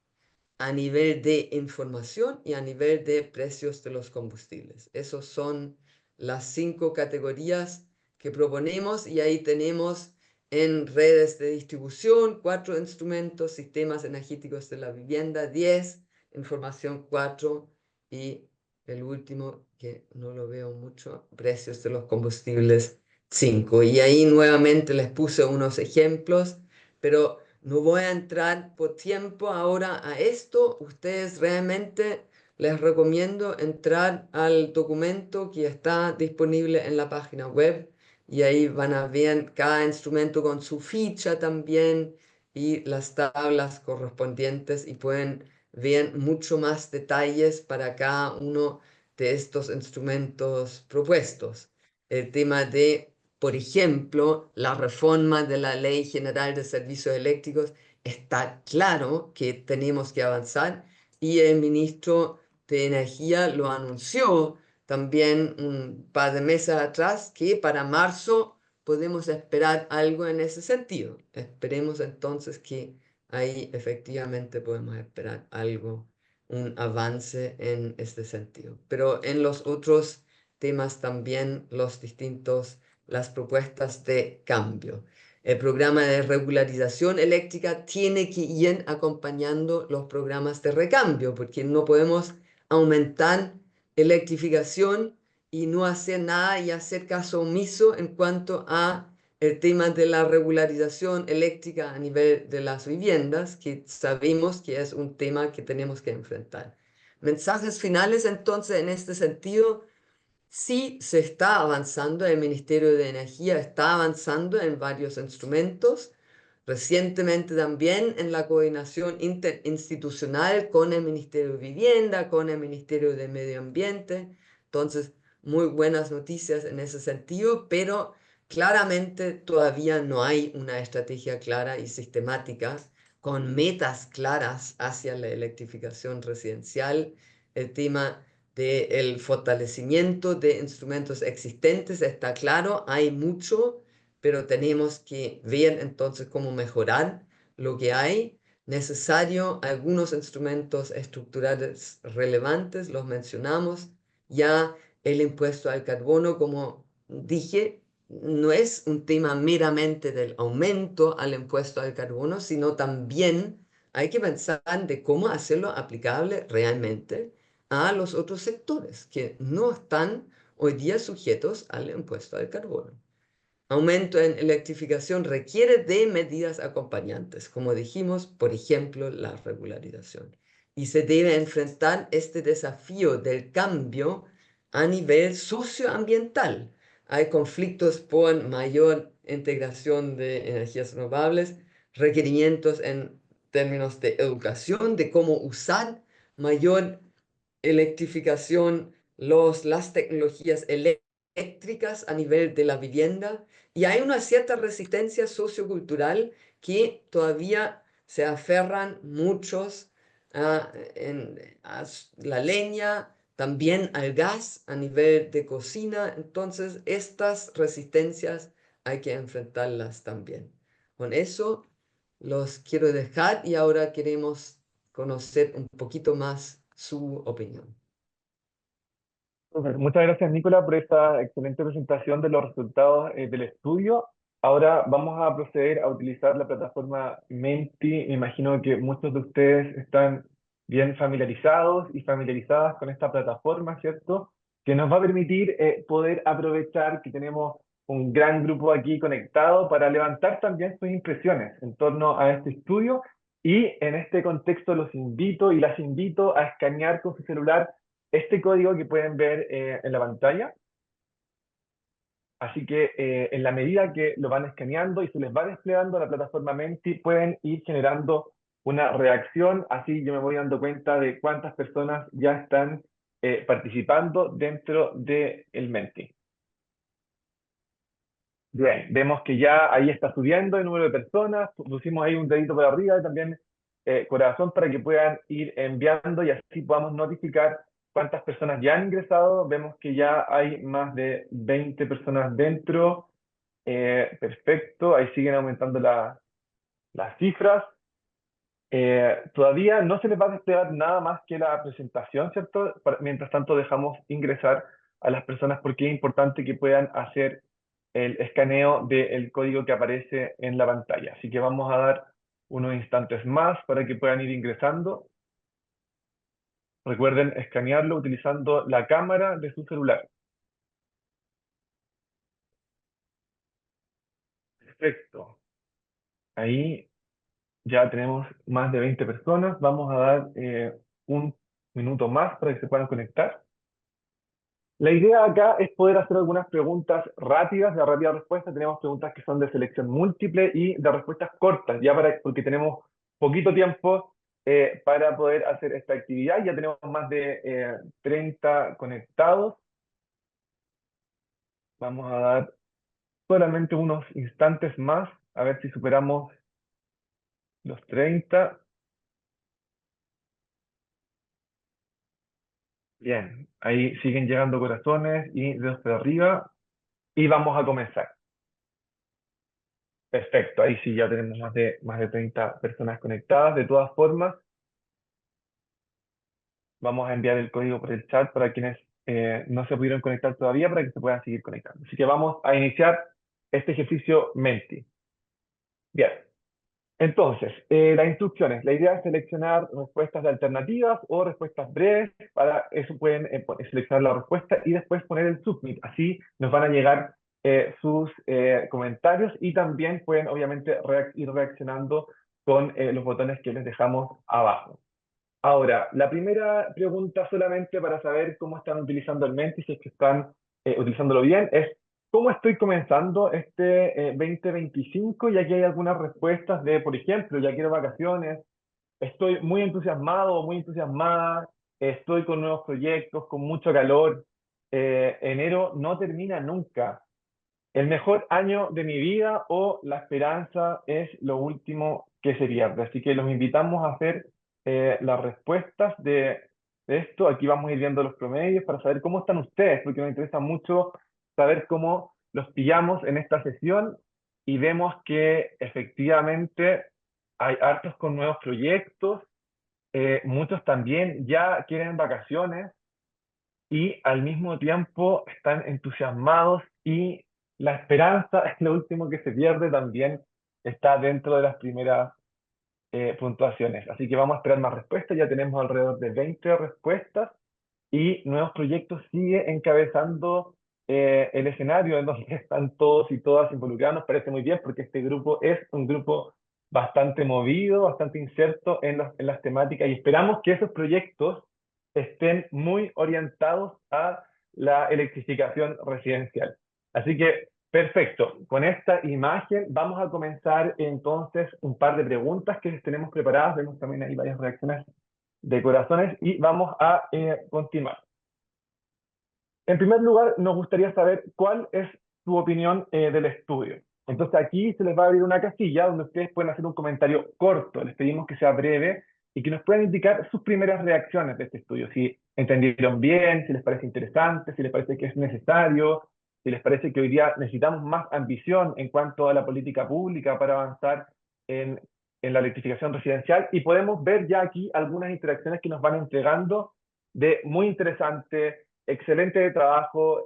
a nivel de información y a nivel de precios de los combustibles. Esas son las 5 categorías que proponemos y ahí tenemos en redes de distribución 4 instrumentos, sistemas energéticos de la vivienda 10, información 4 y el último que no lo veo mucho, precios de los combustibles 5. Y ahí nuevamente les puse unos ejemplos, pero no voy a entrar por tiempo ahora a esto. Ustedes realmente les recomiendo entrar al documento que está disponible en la página web y ahí van a ver cada instrumento con su ficha también y las tablas correspondientes y pueden ver mucho más detalles para cada uno de estos instrumentos propuestos. El tema de, por ejemplo, la reforma de la Ley General de Servicios Eléctricos, está claro que tenemos que avanzar y el ministro de Energía lo anunció también un par de meses atrás que para marzo podemos esperar algo en ese sentido. Esperemos entonces que ahí efectivamente podemos esperar algo, un avance en este sentido. Pero en los otros temas también las propuestas de cambio. El programa de regularización eléctrica tiene que ir acompañando los programas de recambio, porque no podemos aumentar electrificación y no hacer nada y hacer caso omiso en cuanto a el tema de la regularización eléctrica a nivel de las viviendas, que sabemos que es un tema que tenemos que enfrentar. Mensajes finales entonces en este sentido. Sí se está avanzando, el Ministerio de Energía está avanzando en varios instrumentos, recientemente también en la coordinación interinstitucional con el Ministerio de Vivienda, con el Ministerio de Medio Ambiente. Entonces, muy buenas noticias en ese sentido, pero claramente todavía no hay una estrategia clara y sistemática con metas claras hacia la electrificación residencial. El tema del fortalecimiento de instrumentos existentes está claro, hay mucho, pero tenemos que ver entonces cómo mejorar lo que hay. Necesario algunos instrumentos estructurales relevantes, los mencionamos. Ya el impuesto al carbono, como dije, no es un tema meramente del aumento al impuesto al carbono, sino también hay que pensar de cómo hacerlo aplicable realmente a los otros sectores que no están hoy día sujetos al impuesto al carbono. Aumento en electrificación requiere de medidas acompañantes, como dijimos, por ejemplo, la regularización. Y se debe enfrentar este desafío del cambio a nivel socioambiental. Hay conflictos por mayor integración de energías renovables, requerimientos en términos de educación, de cómo usar mayor electrificación, las tecnologías eléctricas a nivel de la vivienda, y hay una cierta resistencia sociocultural que todavía se aferran muchos a la leña, también al gas a nivel de cocina. Entonces, estas resistencias hay que enfrentarlas también. Con eso los quiero dejar y ahora queremos conocer un poquito más su opinión. Súper. Muchas gracias, Nicola, por esta excelente presentación de los resultados del estudio. Ahora vamos a proceder a utilizar la plataforma Menti. Me imagino que muchos de ustedes están bien familiarizados y familiarizadas con esta plataforma, ¿cierto? Que nos va a permitir poder aprovechar que tenemos un gran grupo aquí conectado para levantar también sus impresiones en torno a este estudio. Y en este contexto los invito y las invito a escanear con su celular este código que pueden ver en la pantalla. Así que en la medida que lo van escaneando y se les va desplegando la plataforma Menti, pueden ir generando una reacción, así yo me voy dando cuenta de cuántas personas ya están participando dentro del Menti. Bien, vemos que ya ahí está subiendo el número de personas, pusimos ahí un dedito para arriba y también corazón para que puedan ir enviando y así podamos notificar cuántas personas ya han ingresado. Vemos que ya hay más de 20 personas dentro. Perfecto, ahí siguen aumentando las cifras. Todavía no se les va a desplegar nada más que la presentación, ¿cierto? Mientras tanto dejamos ingresar a las personas porque es importante que puedan hacer el escaneo del código que aparece en la pantalla. Así que vamos a dar unos instantes más para que puedan ir ingresando. Recuerden escanearlo utilizando la cámara de su celular. Perfecto. Ahí ya tenemos más de 20 personas. Vamos a dar un minuto más para que se puedan conectar. La idea acá es poder hacer algunas preguntas rápidas, de rápida respuesta. Tenemos preguntas que son de selección múltiple y de respuestas cortas, porque tenemos poquito tiempo para poder hacer esta actividad. Ya tenemos más de 30 conectados. Vamos a dar solamente unos instantes más, a ver si superamos los 30. Bien, ahí siguen llegando corazones y dedos para arriba. Y vamos a comenzar. Perfecto, ahí sí ya tenemos más de 30 personas conectadas. De todas formas, vamos a enviar el código por el chat para quienes no se pudieron conectar todavía para que se puedan seguir conectando. Así que vamos a iniciar este ejercicio Menti. Bien, entonces, las instrucciones. La idea es seleccionar respuestas de alternativas o respuestas breves. Para eso pueden seleccionar la respuesta y después poner el submit. Así nos van a llegar sus comentarios y también pueden obviamente ir reaccionando con los botones que les dejamos abajo. Ahora, la primera pregunta solamente para saber cómo están utilizando el Menti, si es que están utilizándolo bien, es ¿cómo estoy comenzando este 2025? Y aquí hay algunas respuestas de, por ejemplo, ya quiero vacaciones, estoy muy entusiasmado o muy entusiasmada, estoy con nuevos proyectos, con mucho calor, enero no termina nunca. El mejor año de mi vida o la esperanza es lo último que se pierde. Así que los invitamos a hacer las respuestas de esto. Aquí vamos a ir viendo los promedios para saber cómo están ustedes, porque nos interesa mucho saber cómo los pillamos en esta sesión y vemos que efectivamente hay hartos con nuevos proyectos, muchos también ya quieren vacaciones y al mismo tiempo están entusiasmados y la esperanza es lo último que se pierde, también está dentro de las primeras puntuaciones. Así que vamos a esperar más respuestas, ya tenemos alrededor de 20 respuestas y nuevos proyectos sigue encabezando el escenario en donde están todos y todas involucrados. Nos parece muy bien porque este grupo es un grupo bastante movido, bastante inserto en las temáticas y esperamos que esos proyectos estén muy orientados a la electrificación residencial. Así que, perfecto, con esta imagen vamos a comenzar entonces un par de preguntas que tenemos preparadas. Vemos también ahí varias reacciones de corazones y vamos a continuar. En primer lugar, nos gustaría saber cuál es su opinión del estudio. Entonces aquí se les va a abrir una casilla donde ustedes pueden hacer un comentario corto. Les pedimos que sea breve y que nos puedan indicar sus primeras reacciones de este estudio. Si entendieron bien, si les parece interesante, si les parece que es necesario, si les parece que hoy día necesitamos más ambición en cuanto a la política pública para avanzar en la electrificación residencial. Y podemos ver ya aquí algunas interacciones que nos van entregando de muy interesante, excelente trabajo,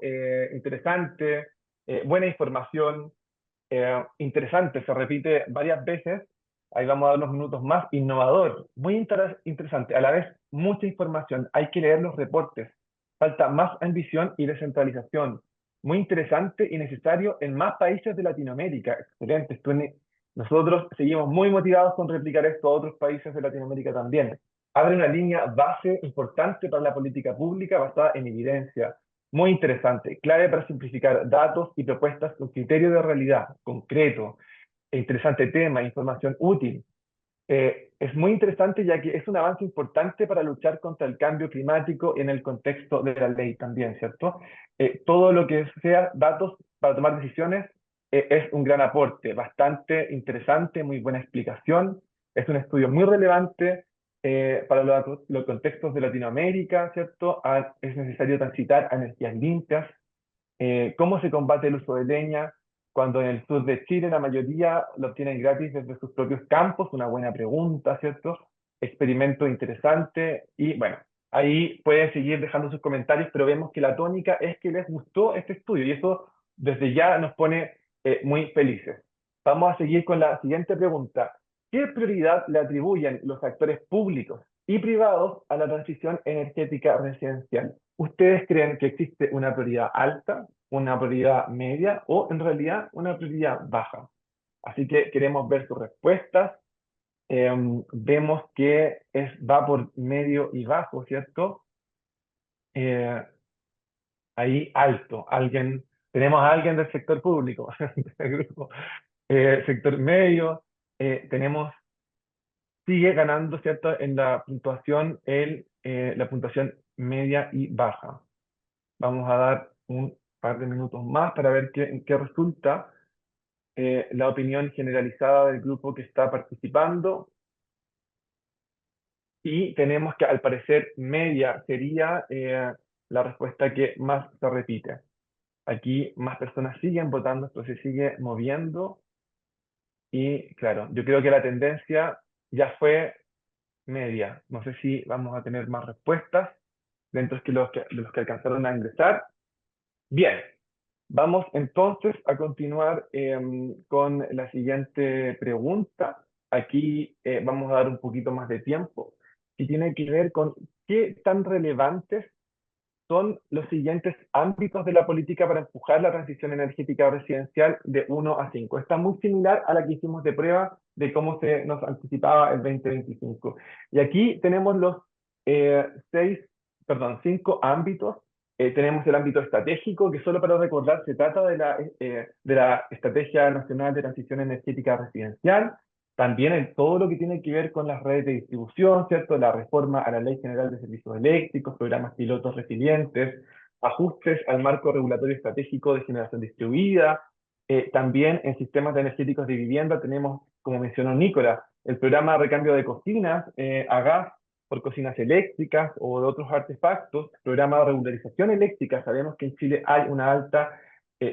interesante, buena información. interesante, se repite varias veces. Ahí vamos a dar unos minutos más. Innovador, muy interesante. A la vez, mucha información. Hay que leer los reportes. Falta más ambición y descentralización. Muy interesante y necesario en más países de Latinoamérica. Excelente. Nosotros seguimos muy motivados con replicar esto a otros países de Latinoamérica también. Abre una línea base importante para la política pública basada en evidencia. Muy interesante, clave para simplificar datos y propuestas con criterio de realidad, concreto, interesante tema, información útil. Es muy interesante ya que es un avance importante para luchar contra el cambio climático en el contexto de la ley también, ¿cierto? Todo lo que sea datos para tomar decisiones es un gran aporte, bastante interesante, muy buena explicación. Es un estudio muy relevante para los contextos de Latinoamérica, ¿cierto? Es necesario transitar a energías limpias. ¿Cómo se combate el uso de leña cuando en el sur de Chile la mayoría lo obtienen gratis desde sus propios campos? Una buena pregunta, ¿cierto? Experimento interesante y bueno, ahí pueden seguir dejando sus comentarios, pero vemos que la tónica es que les gustó este estudio y eso desde ya nos pone muy felices. Vamos a seguir con la siguiente pregunta. ¿Qué prioridad le atribuyen los actores públicos y privados a la transición energética residencial? ¿Ustedes creen que existe una prioridad alta, una prioridad media o en realidad una prioridad baja? Así que queremos ver sus respuestas. Vemos que va por medio y bajo, ¿cierto? Ahí alto. Tenemos a alguien del sector público, del grupo. Sector medio, sigue ganando, ¿cierto? En la puntuación, la puntuación media y baja. Vamos a dar un par de minutos más para ver en qué resulta la opinión generalizada del grupo que está participando. Y tenemos que, al parecer, media sería la respuesta que más se repite. Aquí más personas siguen votando, esto se sigue moviendo. Y claro, yo creo que la tendencia ya fue media. No sé si vamos a tener más respuestas dentro de los que alcanzaron a ingresar. Bien, vamos entonces a continuar con la siguiente pregunta. Aquí vamos a dar un poquito más de tiempo, que tiene que ver con qué tan relevantes son los siguientes ámbitos de la política para empujar la transición energética residencial de 1 a 5. Está muy similar a la que hicimos de prueba de cómo se nos anticipaba el 2025. Y aquí tenemos los 5 ámbitos. Tenemos el ámbito estratégico, que solo para recordar se trata de la Estrategia Nacional de Transición Energética Residencial. También en todo lo que tiene que ver con las redes de distribución, ¿cierto? La reforma a la Ley General de Servicios Eléctricos, programas pilotos resilientes, ajustes al marco regulatorio estratégico de generación distribuida. También en sistemas energéticos de vivienda tenemos, como mencionó Nicolás, el programa de recambio de cocinas a gas por cocinas eléctricas o de otros artefactos, programa de regularización eléctrica. Sabemos que en Chile hay una alta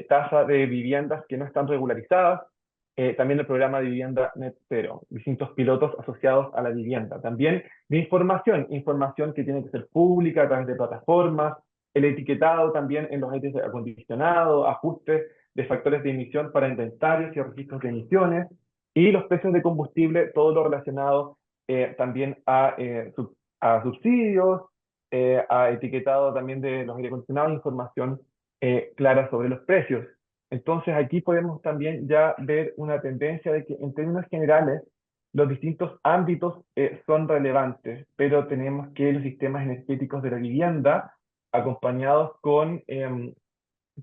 tasa de viviendas que no están regularizadas. También el programa de vivienda Net Zero, distintos pilotos asociados a la vivienda. También de información que tiene que ser pública a través de plataformas, el etiquetado también en los aires acondicionados, ajustes de factores de emisión para inventarios y registros de emisiones, y los precios de combustible, todo lo relacionado también a subsidios, a etiquetado también de los aires acondicionados, información clara sobre los precios. Entonces aquí podemos también ya ver una tendencia de que en términos generales los distintos ámbitos son relevantes, pero tenemos que los sistemas energéticos de la vivienda, acompañados con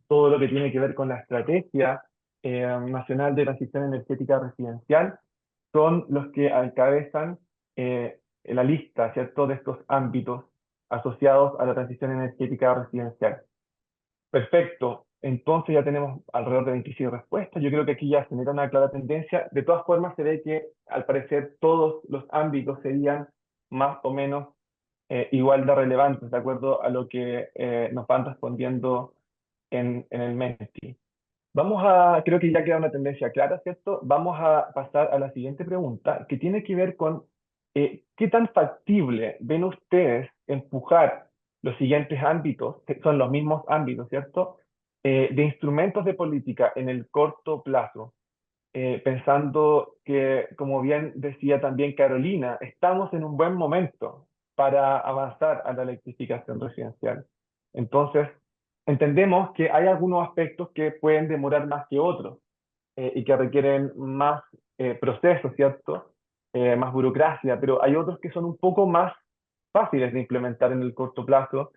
todo lo que tiene que ver con la Estrategia Nacional de Transición Energética Residencial, son los que encabezan la lista, ¿cierto?, de estos ámbitos asociados a la transición energética residencial. Perfecto. Entonces ya tenemos alrededor de 26 respuestas. Yo creo que aquí ya se genera una clara tendencia. De todas formas, se ve que al parecer todos los ámbitos serían más o menos igual de relevantes, de acuerdo a lo que nos van respondiendo en el Menti. Creo que ya queda una tendencia clara, ¿cierto? Vamos a pasar a la siguiente pregunta, que tiene que ver con qué tan factible ven ustedes empujar los siguientes ámbitos, que son los mismos ámbitos, ¿cierto? De instrumentos de política en el corto plazo. pensando que, como bien decía también Carolina, estamos en un buen momento para avanzar a la electrificación residencial. Entonces, entendemos que hay algunos aspectos que pueden demorar más que otros y que requieren más proceso, ¿cierto? Más burocracia, pero hay otros que son un poco más fáciles de implementar en el corto plazo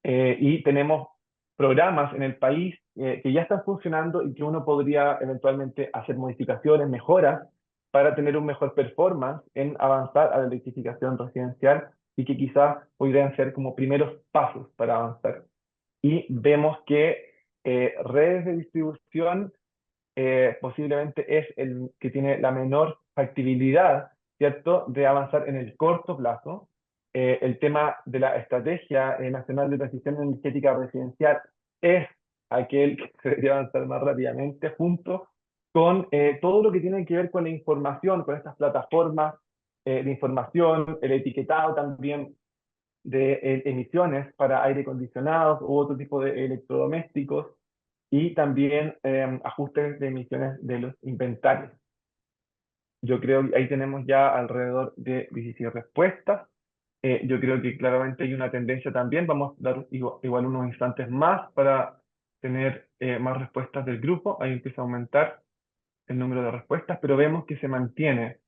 y tenemos programas en el país que ya están funcionando y que uno podría eventualmente hacer modificaciones, mejoras, para tener un mejor performance en avanzar a la electrificación residencial y que quizás podrían ser como primeros pasos para avanzar. Y vemos que redes de distribución posiblemente es el que tiene la menor factibilidad, ¿cierto?, de avanzar en el corto plazo. El tema de la Estrategia Nacional de Transición Energética Residencial es aquel que se debería avanzar más rápidamente, junto con todo lo que tiene que ver con la información, con estas plataformas de información, el etiquetado también de emisiones para aire acondicionado u otro tipo de electrodomésticos, y también ajustes de emisiones de los inventarios. Yo creo que ahí tenemos ya alrededor de 16 respuestas. Yo creo que claramente hay una tendencia también. Vamos a dar igual unos instantes más para tener más respuestas del grupo. Ahí empieza a aumentar el número de respuestas, pero vemos que se mantiene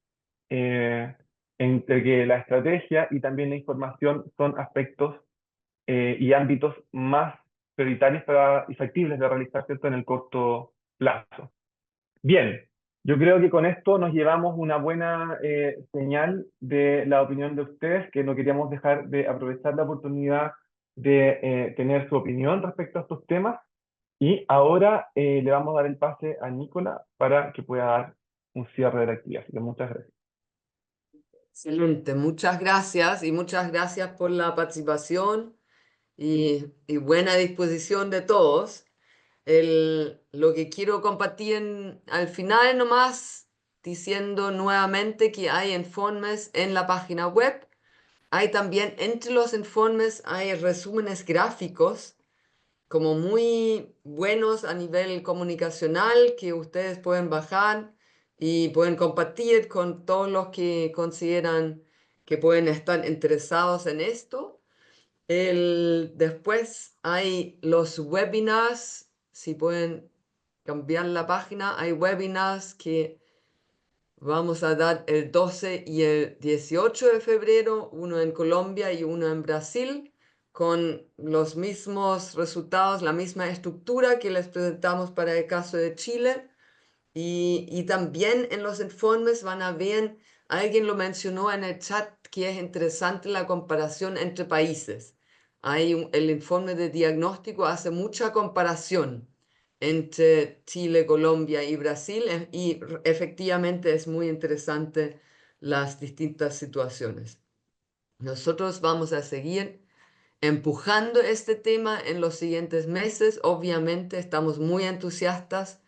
entre que la estrategia y también la información son aspectos y ámbitos más prioritarios y factibles de realizar, ¿cierto?, en el corto plazo. Bien, yo creo que con esto nos llevamos una buena señal de la opinión de ustedes, que no queríamos dejar de aprovechar la oportunidad de tener su opinión respecto a estos temas. Y ahora le vamos a dar el pase a Nicola para que pueda dar un cierre de la actividad. Así que muchas gracias. Excelente, muchas gracias y muchas gracias por la participación y buena disposición de todos. Lo que quiero compartir al final nomás, diciendo nuevamente que hay informes en la página web. Hay también entre los informes hay resúmenes gráficos como muy buenos a nivel comunicacional que ustedes pueden bajar y pueden compartir con todos los que consideran que pueden estar interesados en esto. Después hay los webinars, si pueden cambiar la página, hay webinars que vamos a dar el 12 y el 18 de febrero, uno en Colombia y uno en Brasil, con los mismos resultados, la misma estructura que les presentamos para el caso de Chile. Y también en los informes van a ver, alguien lo mencionó en el chat, que es interesante la comparación entre países. El informe de diagnóstico hace mucha comparación entre Chile, Colombia y Brasil y efectivamente es muy interesante las distintas situaciones. Nosotros vamos a seguir empujando este tema en los siguientes meses. Obviamente estamos muy entusiastas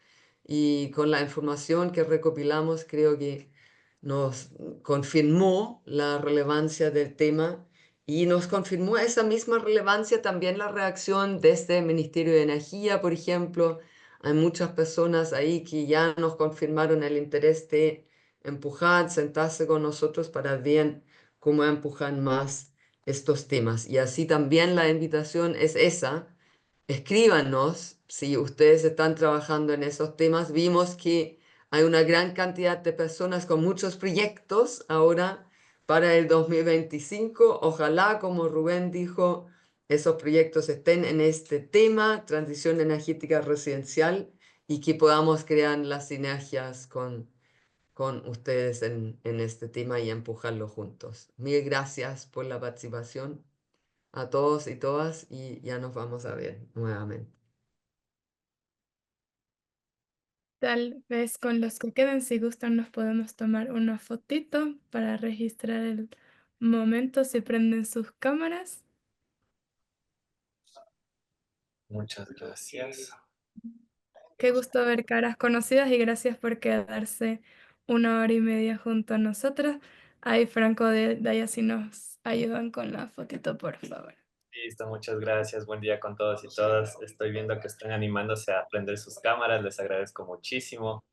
y con la información que recopilamos creo que nos confirmó la relevancia del tema y nos confirmó esa misma relevancia también la reacción desde el Ministerio de Energía, por ejemplo. Hay muchas personas ahí que ya nos confirmaron el interés de empujar, sentarse con nosotros para ver cómo empujan más estos temas. Y así también la invitación es esa. Escríbanos si ustedes están trabajando en esos temas. Vimos que hay una gran cantidad de personas con muchos proyectos ahora para el 2025. Ojalá, como Rubén dijo, esos proyectos estén en este tema, transición energética residencial, y que podamos crear las sinergias con ustedes en este tema y empujarlo juntos. Mil gracias por la participación a todos y todas y ya nos vamos a ver nuevamente. Tal vez con los que queden, si gustan, nos podemos tomar una fotito para registrar el momento si prenden sus cámaras. Muchas gracias. Qué gusto ver caras conocidas y gracias por quedarse 1 hora y media junto a nosotros. Ahí Franco de Daya, si nos ayudan con la fotito, por favor. Listo, muchas gracias. Buen día con todos y todas. Estoy viendo que están animándose a prender sus cámaras. Les agradezco muchísimo.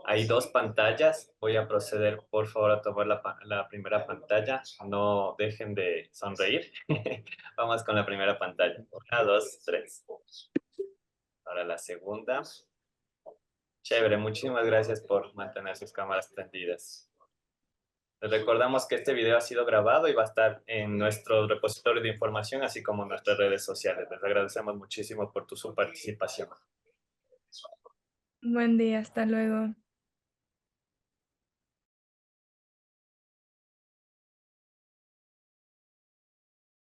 Hay dos pantallas. Voy a proceder, por favor, a tomar la primera pantalla. No dejen de sonreír. Vamos con la primera pantalla. 1, 2, 3. Ahora la segunda. Chévere, muchísimas gracias por mantener sus cámaras prendidas. Les recordamos que este video ha sido grabado y va a estar en nuestro repositorio de información, así como en nuestras redes sociales. Les agradecemos muchísimo por su participación. Buen día, hasta luego.